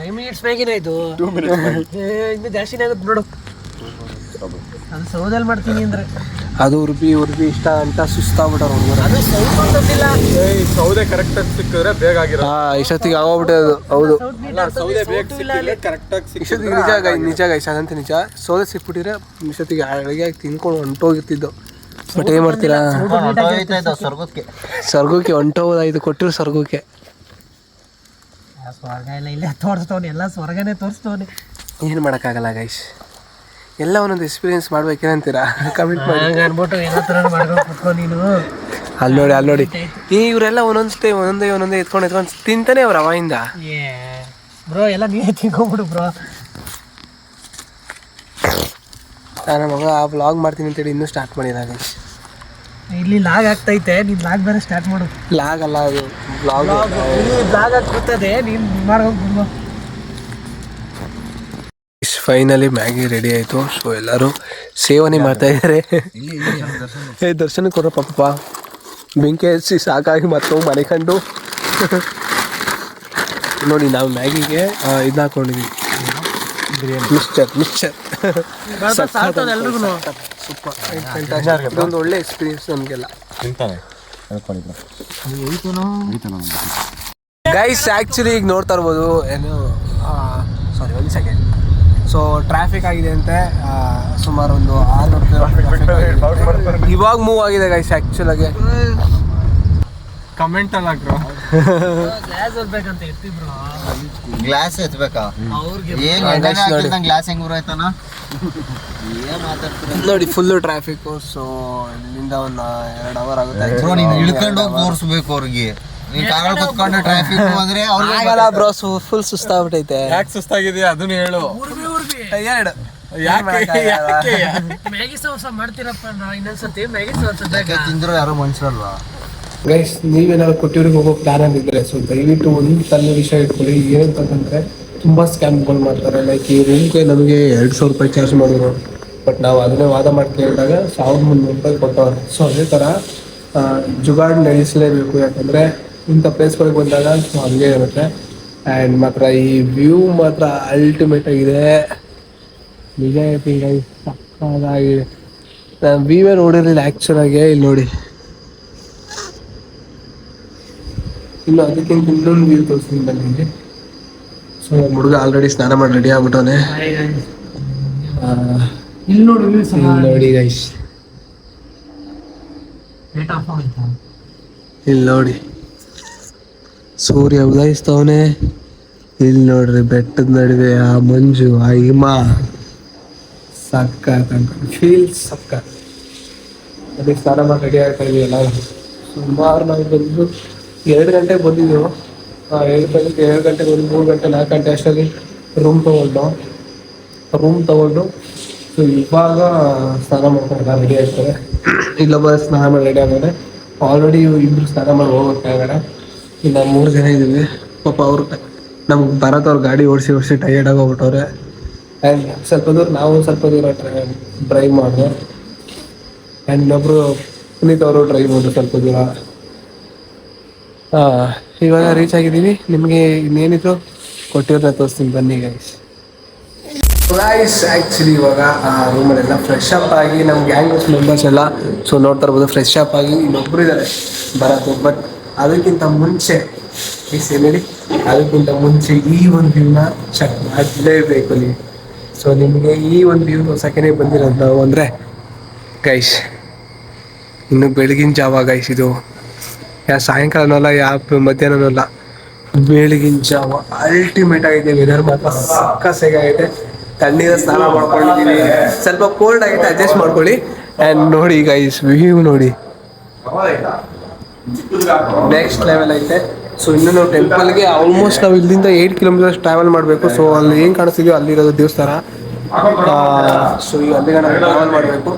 5 ಮಿನಿಟ್ಸ್ ಮ್ಯಾಗಿನ ಇದು 2 ಮಿನಿಟ್ಸ್ ಇನ್ನು ಜಾಸ್ತಿನೇ ಆಗುತ್ತೆ ನೋಡು. ಅದು ಸೌದಲ್ಲಿ ಮಾಡ್ತೀನಿ ಅಂದ್ರೆ ಅದು ಉರ್ಬಿ ಇಷ್ಟ ಅಂತ ಸುಸ್ತಾಗ್ಬಿಟ್ಟಾರ ಹುಡುಗರು. ಅದು ಸೌತ್ ಅಂತಂದಿಲ್ಲ. ಸೌದೆ ಕರೆಕ್ಟಾಗಿ ಸಿಕ್ಕಿದ್ರೆ ಬೇಗ ಆಗಿರೋ. ಇಷ್ಟೊತ್ತಿಗೆ ಆಗೋಗ್ಬಿಟ್ಟೆ. ಹೌದು ಸೌದೆ ಬೇಗ ಸಿಕ್ಕಿದ್ರೆ ಕರೆಕ್ಟಾಗಿ ಇಷ್ಟೊತ್ತಿಗೆ ನಿಜ ಗೈಸ್ ಅದಂತ ನಿಜ. ಸೌದೆ ಸಿಕ್ಬಿಟ್ಟಿದ್ರೆ ಇಷ್ಟೊತ್ತಿಗೆ ಅಡುಗೆ ತಿನ್ಕೊಂಡು ಹೊಂಟೋಗಿರ್ತಿದ್ದು. ಬಟ್ ಏನು ಮಾಡ್ತೀರಾ, ಸ್ವರ್ಗಕ್ಕೆ ಹೊಂಟೋಗೋದಾಯ್ತು, ಕೊಟ್ಟಿರೋ ಸ್ವರ್ಗಕ್ಕೆ. ಸ್ವರ್ಗ ಎಲ್ಲ ಇಲ್ಲೇ ತೋರಿಸ್ತವನೆ, ಎಲ್ಲ ಸ್ವರ್ಗನೇ ತೋರಿಸ್ತವನೆ. ಏನು ಮಾಡೋಕ್ಕಾಗಲ್ಲ ಗೈಸ್, ಎಲ್ಲ ಒಂದೊಂದು ಎಕ್ಸ್ಪೀರಿಯನ್ಸ್ ಮಾಡ್ಬೇಕೇನಂತೀರಾ? ಕಮೆಂಟ್ ಮಾಡಿ ಅನ್ಬಿಟ್ಟು ಎಲ್ಲ ಥರ ಮಾಡ್ಕೊಂಡು ಕುತ್ಕೊ ನೀನು. ಅಲ್ಲಿ ನೋಡಿ ಇವರೆಲ್ಲ ಒಂದೊಂದೇ ಎತ್ಕೊಂಡು ತಿಂತಾನೆ ಅವ್ರ ಅವಾಗಿಂದ. ಬ್ರೋ ಎಲ್ಲ ನೀವೇ ತಿನ್ಕೊಂಬಿಡು ಬ್ರೋ. ನಾನು ಮಗ ಆ ವ್ಲಾಗ್ ಮಾಡ್ತೀನಿ ಅಂತೇಳಿ ಇನ್ನೂ ಸ್ಟಾರ್ಟ್ ಮಾಡಿಲ್ಲ ಗೈಸ್. ಇಲ್ಲಿ ಲಾಗ್ ಆಗ್ತೈತೆ, ನೀನು ಲಾಗ್ ಬೇರೆ ಸ್ಟಾರ್ಟ್ ಮಾಡು. ಲಾಗ್ ಅಲ್ಲ ಅದು ವ್ಲಾಗ್. ಲಾಗ್ ಆಗ್ತದೆ, ನೀನು ಮಾಡ್ಕೊಂಡು ಫೈನಲಿ ಮ್ಯಾಗಿ ರೆಡಿ ಆಯಿತು. ಸೊ ಎಲ್ಲರೂ ಸೇವನೆ ಮಾಡ್ತಾ ಇದ್ದಾರೆ. ದರ್ಶನ ಕೊಡ್ರ ಪಾಪ, ಬೆಂಕಿ ಹಚ್ಚಿ ಸಾಕಾಗಿ ಮತ್ತೆ ಮನೆ ಕಂಡು. ನೋಡಿ ನಾವು ಮ್ಯಾಗಿಗೆ ಇದನ್ನ ಹಾಕೊಂಡಿದ್ದೀವಿ, ಮಿಕ್ಸ್ಚರ್. ಸೂಪರ್, ಇದೊಂದು ಒಳ್ಳೆ ಎಕ್ಸ್ಪೀರಿಯನ್ಸ್ ನಮಗೆಲ್ಲ. ಗೈಸ್ ಆ್ಯಕ್ಚುಲಿ ಈಗ ನೋಡ್ತಾ ಇರ್ಬೋದು ಏನು, ಸಾರಿ ಒಂದು ಸೆಕೆಂಡ್. ಸೊ ಟ್ರಾಫಿಕ್ ಆಗಿದೆ ಅಂತೆ, ಸುಮಾರು ಒಂದು 600 ಇವಾಗ ಮೂವ್ ಆಗಿದೆ ಗೈಸ್. ಆ್ಯಕ್ಚುಲಾಗಿ ಕಮೆಂಟ್ ಅಲ್ಲ ಬ್ರೋ, ಗ್ಲಾಸ್ ಓದ್ಬೇಕಂತ ಇರ್ತಿಬ್ರು. ಗ್ಲಾಸ್ ಎತ್ಬೇಕಾ? ಗ್ಲಾಸ್ ಹೆಂಗ್ ಊರಾಯ್ತಾನ? ನೋಡಿ ಫುಲ್ಲು ಟ್ರಾಫಿಕ್ಕು. ಸೊ ಇಲ್ಲಿಂದ ಒಂದು 2 ಅವರ್ ಆಗುತ್ತೆ. ನೀನು ಇಳ್ಕೊಂಡು ಹೋಗಿ ತೋರಿಸ್ಬೇಕು ಅವ್ರಿಗೆ. ನೀನು ಕಾರಲ್ಲಿ ಕುತ್ಕೊಂಡು ಟ್ರಾಫಿಕ್ ಅಂದ್ರೆ ಆಗಲ್ಲ ಬ್ರೋ, ಫುಲ್ ಸುಸ್ತಾಗ್ಬಿಟ್ಟೈತೆ. ಯಾಕೆ ಸುಸ್ತಾಗಿದೆಯಾ ಅದನ್ನು ಹೇಳು. ಟಯರ್ಡ್. ಮ್ಯಾಗಿ ಸೋಸ ಮಾಡ್ತೀರಪ್ಪ, ಇನ್ನೊಂದ್ಸತಿ ಮ್ಯಾಗಿ ಸೋಸ ತಿಂದ್ರು ಯಾರೋ ಮನುಷ್ಯರಲ್ವಾ? ಗೈಸ್ ನೀವೇನಾದ್ರು ಕೊಟ್ಟಿವ್ರಿಗೆ ಹೋಗೋ ಪ್ಲಾನ್ ಅಂದಿದ್ರೆ ಸೊ ದಯವಿಟ್ಟು ಒಂದು ತನ್ನ ವಿಷಯ ಇಟ್ಕೊಳ್ಳಿ. ಏನಂತಂದರೆ ತುಂಬ ಸ್ಕ್ಯಾಮ್ಗಳು ಮಾಡ್ತಾರೆ. ಲೈಕ್ ಈ ರೂಮ್ಗೆ ನಮಗೆ 200 ರೂಪಾಯಿ ಚಾರ್ಜ್ ಮಾಡಿದ್ರು, ಬಟ್ ನಾವು ಅದನ್ನೇ ವಾದ ಮಾಡಿ ಕೇಳಿದಾಗ 1300 ರೂಪಾಯಿ ಕೊಟ್ಟವ್ರೆ. ಸೊ ಅದೇ ಥರ ಜುಗಾಡ್ ನಡೆಸಲೇಬೇಕು, ಯಾಕಂದರೆ ಇಂಥ ಪ್ಲೇಸ್ಗಳಿಗೆ ಬಂದಾಗ ಸೊ ಹಂಗೆ ಇರುತ್ತೆ. ಆ್ಯಂಡ್ ಮಾತ್ರ ಈ ವ್ಯೂ ಮಾತ್ರ ಅಲ್ಟಿಮೇಟ್ ಆಗಿದೆ, ನಿಜ ಹೇಳ್ತೀನಿ ಗೈಸ್, ಸಕ್ಕತ್ತಾಗಿದೆ. ನಾನು ವ್ಯೂವೇ ನೋಡಿರಲಿಲ್ಲ ಆ್ಯಕ್ಚುಲಾಗಿ. ಇಲ್ಲಿ ನೋಡಿ, ಇನ್ನು ಅದಕ್ಕಿಂತ ಇನ್ನೊಂದು ವ್ಯೂ ತೋರಿಸ್ತೀನಿ ಬನ್ನಿ. ಸೊ ನಮ್ಮ ಹುಡುಗ ಆಲ್ರೆಡಿ ಸ್ನಾನ ಮಾಡಿ ರೆಡಿ ಆಗ್ಬಿಟ್ಟವನೆ. ಇಲ್ಲಿ ನೋಡಿ ಗೈಸ್, ಇಲ್ಲಿ ನೋಡಿ ಸೂರ್ಯ ಉದಯಿಸ್ತವನೆ. ಇಲ್ಲಿ ನೋಡ್ರಿ ಬೆಟ್ಟದ ನಡುವೆ ಆ ಮಂಜು, ಆ ಹಿಮ, ಸಕ್ಕ ಫೀಲ್ ಸಕ್ಕ. ಅದಕ್ಕೆ ಸ್ನಾನ ಮಾಡಿ ರೆಡಿ ಆಗ್ತಾ ಇದೀವಲ್ಲ. ಸುಮಾರು ನಾವು ಬಂದು 2 ಗಂಟೆಗೆ ಬಂದಿದ್ದೆವು. 2 ಗಂಟೆಗೆ ಒಂದು 3 ಗಂಟೆ 4 ಗಂಟೆ ಅಷ್ಟರಲ್ಲಿ ರೂಮ್ ತೊಗೊಂಡು ಸೊ ಇವಾಗ ಸ್ನಾನ ಮಾಡ್ಕೊಂಡು ರೆಡಿ ಆಗ್ತಾರೆ. ಇಲ್ಲೊಬ್ಬ ಸ್ನಾನ ಮಾಡಿ ರೆಡಿ ಆಗೋದೆ. ಆಲ್ರೆಡಿ ಇಬ್ಬರು ಸ್ನಾನ ಮಾಡಿ ಹೋಗ್ಬೇಕಾಗಡೆ. ಇನ್ನು 3 ಜನ ಇದ್ದೀವಿ. ಪಾಪ ಅವ್ರು ನಮ್ಗೆ ಬರತ್ತವ್ರು ಗಾಡಿ ಓಡಿಸಿ ಟಯರ್ಡ್ ಆಗಿ ಹೋಗ್ಬಿಟ್ಟವ್ರೆ. ಆ್ಯಂಡ್ ನಾವು ಸ್ವಲ್ಪ ದೂರ ಡ್ರೈವ್ ಮಾಡಿದೆ. ಆ್ಯಂಡ್ ಇನ್ನೊಬ್ಬರು ಪುನೀತ್ ಅವರು ಡ್ರೈವ್ ಮಾಡಿದ್ರು ಸ್ವಲ್ಪ ದೂರ. ಇವಾಗ ರೀಚ್ ಆಗಿದ್ದೀವಿ. ನಿಮಗೆ ಇನ್ನೇನಿದ್ರು ಕೊಟ್ಟಿರೋದನ್ನ ತೋರಿಸ್ತೀನಿ ಬನ್ನಿ ಗೈಸ್. ಆ್ಯಕ್ಚುಲಿ ಇವಾಗ ರೂಮಲ್ಲೆಲ್ಲ ಫ್ರೆಶ್ ಅಪ್ ಆಗಿ ನಮ್ಮ ಗ್ಯಾಂಗ್ ಮೆಂಬರ್ಸ್ ಎಲ್ಲ ಸೊ ನೋಡ್ತಾ ಇರ್ಬೋದು, ಫ್ರೆಶ್ ಅಪ್ ಆಗಿ ಇನ್ನೊಬ್ಬರು ಇದ್ದಾರೆ ಬರೋದು. ಬಟ್ ಅದಕ್ಕಿಂತ ಮುಂಚೆ ಹೇಳಿ ಅದಕ್ಕಿಂತ ಮುಂಚೆ ಈ ಒಂದು ವ್ಯೂನ ಚೆಕ್ ಮಾಡಲೇಬೇಕು ನೀವು. ಸೊ ನಿಮಗೆ ಈ ಒಂದು ವ್ಯೂ ತೋರ್ಸೋಕೆ ಬಂದಿರೋದು ನಾವು ಅಂದರೆ ಗೈಸ್, ಇನ್ನು ಬೆಳಗಿನ ಜಾವ ಗೈಸ್. ಇದು ಸಾಯಂಕಾಲನಲ್ಲ, ಮಧ್ಯಾಹ್ನನಲ್ಲ, ಬೆಳಗಿನ ಜಾವ ಅಲ್ಟಿಮೇಟ್ ಆಗಿದೆ. ವೆದರ್ ಮಾತ್ರ ಸಕ್ಕತ್ತಾಗಿದೆ. ತಣ್ಣೀರ ಸ್ನಾನ ಮಾಡ್ಕೊಂಡಿದ್ದೀವಿ. ಸ್ವಲ್ಪ ಕೋಲ್ಡ್ ಆಗಿದೆ, ಅಡ್ಜಸ್ಟ್ ಮಾಡ್ಕೊಳ್ಳಿ. ಆ್ಯಂಡ್ ನೋಡಿ ಗೈಸ್, ವ್ಯೂ ನೋಡಿ ನೆಕ್ಸ್ಟ್ ಲೆವೆಲ್ ಐತೆ. ಸೊ ಇನ್ನು ನಾವು ಟೆಂಪಲ್ಗೆ ಆಲ್ಮೋಸ್ಟ್ ನಾವು ಇಲ್ಲಿಂದ 8 ಕಿಲೋಮೀಟರ್ಸ್ ಟ್ರಾವೆಲ್ ಮಾಡಬೇಕು. ಸೊ ಅಲ್ಲಿ ಏನು ಕಾಣಿಸ್ತಿದೆಯೋ ಅಲ್ಲಿರೋದು ದೇವಸ್ಥಾನ. ಸೊ ಈಗ ಅಲ್ಲಿಗೆ ನಾವು ಟ್ರಾವೆಲ್ ಮಾಡಬೇಕು.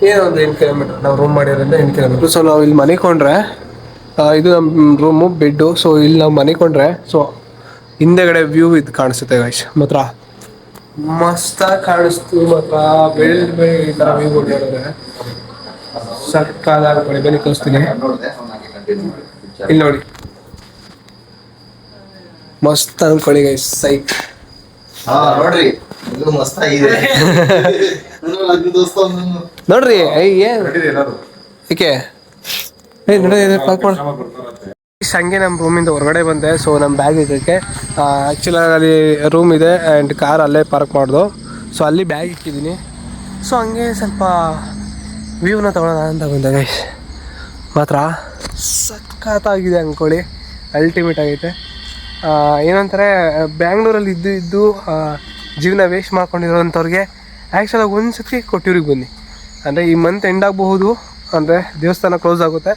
ಏನೋ ಒಂದು 8 ಕಿಲೋಮೀಟರ್ ನಾವು ರೂಮ್ ಮಾಡಿರೋದ್ರಿಂದ 8 ಕಿಲೋಮೀಟರ್. ಸೊ ನಾವು ಇಲ್ಲಿ ಮನೆಕೊಂಡ್ರೆ ಇದು ನಮ್ಮ ರೂಮು, ಬೆಡ್ಡು. ಸೊ ಇಲ್ಲಿ ನಾವು ಮನೆಕೊಂಡ್ರೆ ಸೊ ಹಿಂದೆಗಡೆ ವ್ಯೂ ಇದು ಕಾಣಿಸುತ್ತೆ ಗೈಸ್. ಮಾತ್ರ ಮಸ್ತಾಗಿ ಕಾಣಿಸ್ತು ಮಾತ್ರ. ಬೆಳ್ಳಿ ಈ ಥರ ವ್ಯೂ ಕೊಟ್ಟಿರೋದ್ರೆ ಸಕ್ಕತ್ತಾಗಿ ಮಾಡಿ ಬೆಲೆ ತೋರಿಸ್ತೀನಿ. ಇಲ್ಲಿ ನೋಡಿ ಮಸ್ತ್ ಅನ್ಕೊಳ್ಳಿ ಗೈಸ್, ಸೈಕ್. ನೋಡ್ರಿ ಇದು ಮಸ್ತಾಗಿದೆ ನೋಡ್ರಿ ಏನ್ ಏಕೆ ಹಂಗೆ ನಮ್ಮ ರೂಮಿಂದ ಹೊರಗಡೆ ಬಂದೆ. ಸೊ ನಮ್ಮ ಬ್ಯಾಗ್ ಇದ್ದಕ್ಕೆ ಆ್ಯಕ್ಚುಲಿ ಅಲ್ಲಿ ರೂಮ್ ಇದೆ ಆ್ಯಂಡ್ ಕಾರ್ ಅಲ್ಲೇ ಪಾರ್ಕ್ ಮಾಡ್ದು. ಸೊ ಅಲ್ಲಿ ಬ್ಯಾಗ್ ಇಕ್ಕಿದ್ದೀನಿ. ಸೊ ಹಂಗೆ ಸ್ವಲ್ಪ ವ್ಯೂನ ತೊಗೊಳೋಣ ಅಂತ ಬಂದೆ ಗೈಸ್. ಮಾತ್ರ ಸಖತ್ತಾಗಿದೆ ಅಂದ್ಕೊಳ್ಳಿ, ಅಲ್ಟಿಮೇಟ್ ಆಗೈತೆ. ಏನಂತಾರೆ ಬ್ಯಾಂಗ್ಳೂರಲ್ಲಿ ಇದ್ದು ಜೀವನ ವೇಸ್ಟ್ ಮಾಡ್ಕೊಂಡಿರೋಂಥವ್ರಿಗೆ ಆ್ಯಕ್ಚುಲಾಗಿ ಒಂದು ಸತಿ ಕೊಟ್ಟಿವ್ರಿಗೆ ಬನ್ನಿ. ಅಂದರೆ ಈ ಮಂತ್ ಎಂಡ್ ಆಗಬಹುದು, ಅಂದರೆ ದೇವಸ್ಥಾನ ಕ್ಲೋಸ್ ಆಗುತ್ತೆ.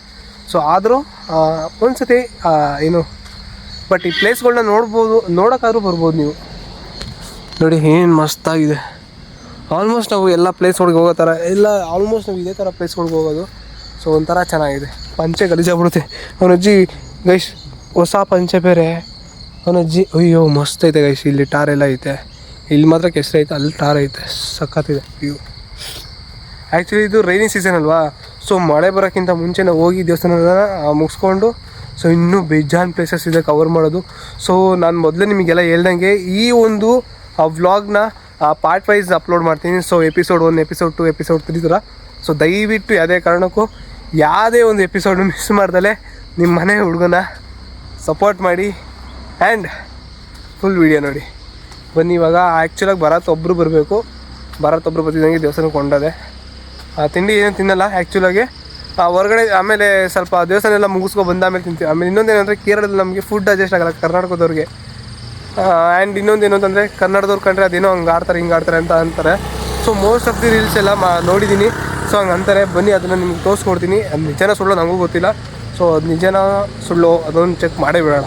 ಸೊ ಆದರೂ ಒಂದು ಸತಿ ಏನು ಬಟ್ ಈ ಪ್ಲೇಸ್ಗಳನ್ನ ನೋಡೋಕ್ಕಾದ್ರೂ ಬರ್ಬೋದು ನೀವು. ನೋಡಿ ಏನು ಮಸ್ತಾಗಿದೆ. ಆಲ್ಮೋಸ್ಟ್ ನಾವು ಎಲ್ಲ ಪ್ಲೇಸ್ಗಳಿಗೆ ಹೋಗೋ ಥರ ಆಲ್ಮೋಸ್ಟ್ ನಾವು ಇದೇ ಥರ ಪ್ಲೇಸ್ಗಳಿಗೆ ಹೋಗೋದು. ಸೊ ಒಂಥರ ಚೆನ್ನಾಗಿದೆ. ಪಂಚೆ ಗಲೀಜಾಗ್ಬಿಡುತ್ತೆ. ಅವನಜ್ಜಿ ಗೈಸ್ ಹೊಸ ಪಂಚೆ ಬೇರೆ. ಅವನಜ್ಜಿ ಅಯ್ಯೋ ಮಸ್ತ್ ಐತೆ ಗೈಸ್. ಇಲ್ಲಿ ಟಾರ್ ಎಲ್ಲ ಐತೆ, ಇಲ್ಲಿ ಮಾತ್ರ ಕೆಸರು ಐತೆ, ಅಲ್ಲಿ ಟಾರ್ ಐತೆ. ಸಖತ್ತಿದೆ ವ್ಯೂ. ಆ್ಯಕ್ಚುಲಿ ಇದು ರೈನಿ ಸೀಸನ್ ಅಲ್ವಾ. ಸೊ ಮಳೆ ಬರೋಕ್ಕಿಂತ ಮುಂಚೆ ನಾವು ಹೋಗಿ ದೇವಸ್ಥಾನನ ಮುಗಿಸ್ಕೊಂಡು ಸೊ ಇನ್ನೂ ಬೇಜಾನ್ ಪ್ಲೇಸಸ್ ಇದೆ ಕವರ್ ಮಾಡೋದು. ಸೊ ನಾನು ಮೊದಲೇ ನಿಮಗೆಲ್ಲ ಹೇಳ್ದಂಗೆ ಈ ಒಂದು ವ್ಲಾಗ್ನ ಪಾರ್ಟ್ ವೈಸ್ ಅಪ್ಲೋಡ್ ಮಾಡ್ತೀನಿ. ಸೊ ಎಪಿಸೋಡ್ 1, ಎಪಿಸೋಡ್ 2, ಎಪಿಸೋಡ್ 3 ಥರ. ಸೊ ದಯವಿಟ್ಟು ಯಾವುದೇ ಕಾರಣಕ್ಕೂ ಯಾವುದೇ ಒಂದು ಎಪಿಸೋಡ್ ಮಿಸ್ ಮಾಡ್ದಲೇ ನಿಮ್ಮ ಮನೆ ಹುಡುಗನ ಸಪೋರ್ಟ್ ಮಾಡಿ ಆ್ಯಂಡ್ ಫುಲ್ ವೀಡಿಯೋ ನೋಡಿ. ಬನ್ನಿ ಇವಾಗ ಆ್ಯಕ್ಚುಲಾಗಿ ಒಬ್ಬರು ಬರಬೇಕು. ಒಬ್ಬರು ಬರ್ತಿದ್ದಂಗೆ ದೇವಸ್ಥಾನಕ್ಕೆ ಕೊಂಡದೆ. ತಿಂಡಿ ಏನು ತಿನ್ನಲ್ಲ ಆ್ಯಕ್ಚುಲಾಗಿ, ಹೊರಗಡೆ ಆಮೇಲೆ ಸ್ವಲ್ಪ ದೇವಸ್ಥಾನ ಎಲ್ಲ ಮುಗಿಸ್ಕೊ ಬಂದಾಮೇಲೆ ತಿಂತೀವಿ. ಆಮೇಲೆ ಇನ್ನೊಂದೇನಂದರೆ ಕೇರಳದಲ್ಲಿ ನಮಗೆ ಫುಡ್ ಅಡ್ಜಸ್ಟ್ ಆಗಲ್ಲ ಕರ್ನಾಟಕದವ್ರಿಗೆ. ಆ್ಯಂಡ್ ಇನ್ನೊಂದೇನು ಅಂತಂದರೆ ಕನ್ನಡದವ್ರು ಕಂಡ್ರೆ ಅದೇನೋ ಹಂಗೆ ಆಡ್ತಾರೆ ಹಿಂಗೆ ಆಡ್ತಾರೆ ಅಂತ ಅಂತಾರೆ. So most of the reels ಎಲ್ಲ ನೋಡಿದ್ದೀನಿ. ಸೊ ಹಂಗೆ ಅಂತಾರೆ. ಬನ್ನಿ ಅದನ್ನು ನಿಮ್ಗೆ ತೋರಿಸ್ಕೊಡ್ತೀನಿ. ಅದು ನಿಜನ ಸುಳ್ಳು ನನಗೂ ಗೊತ್ತಿಲ್ಲ. ಸೊ ಅದು ನಿಜನ ಸುಳ್ಳು ಅದೊಂದು ಚೆಕ್ ಮಾಡೇ ಬಿಡೋಣ.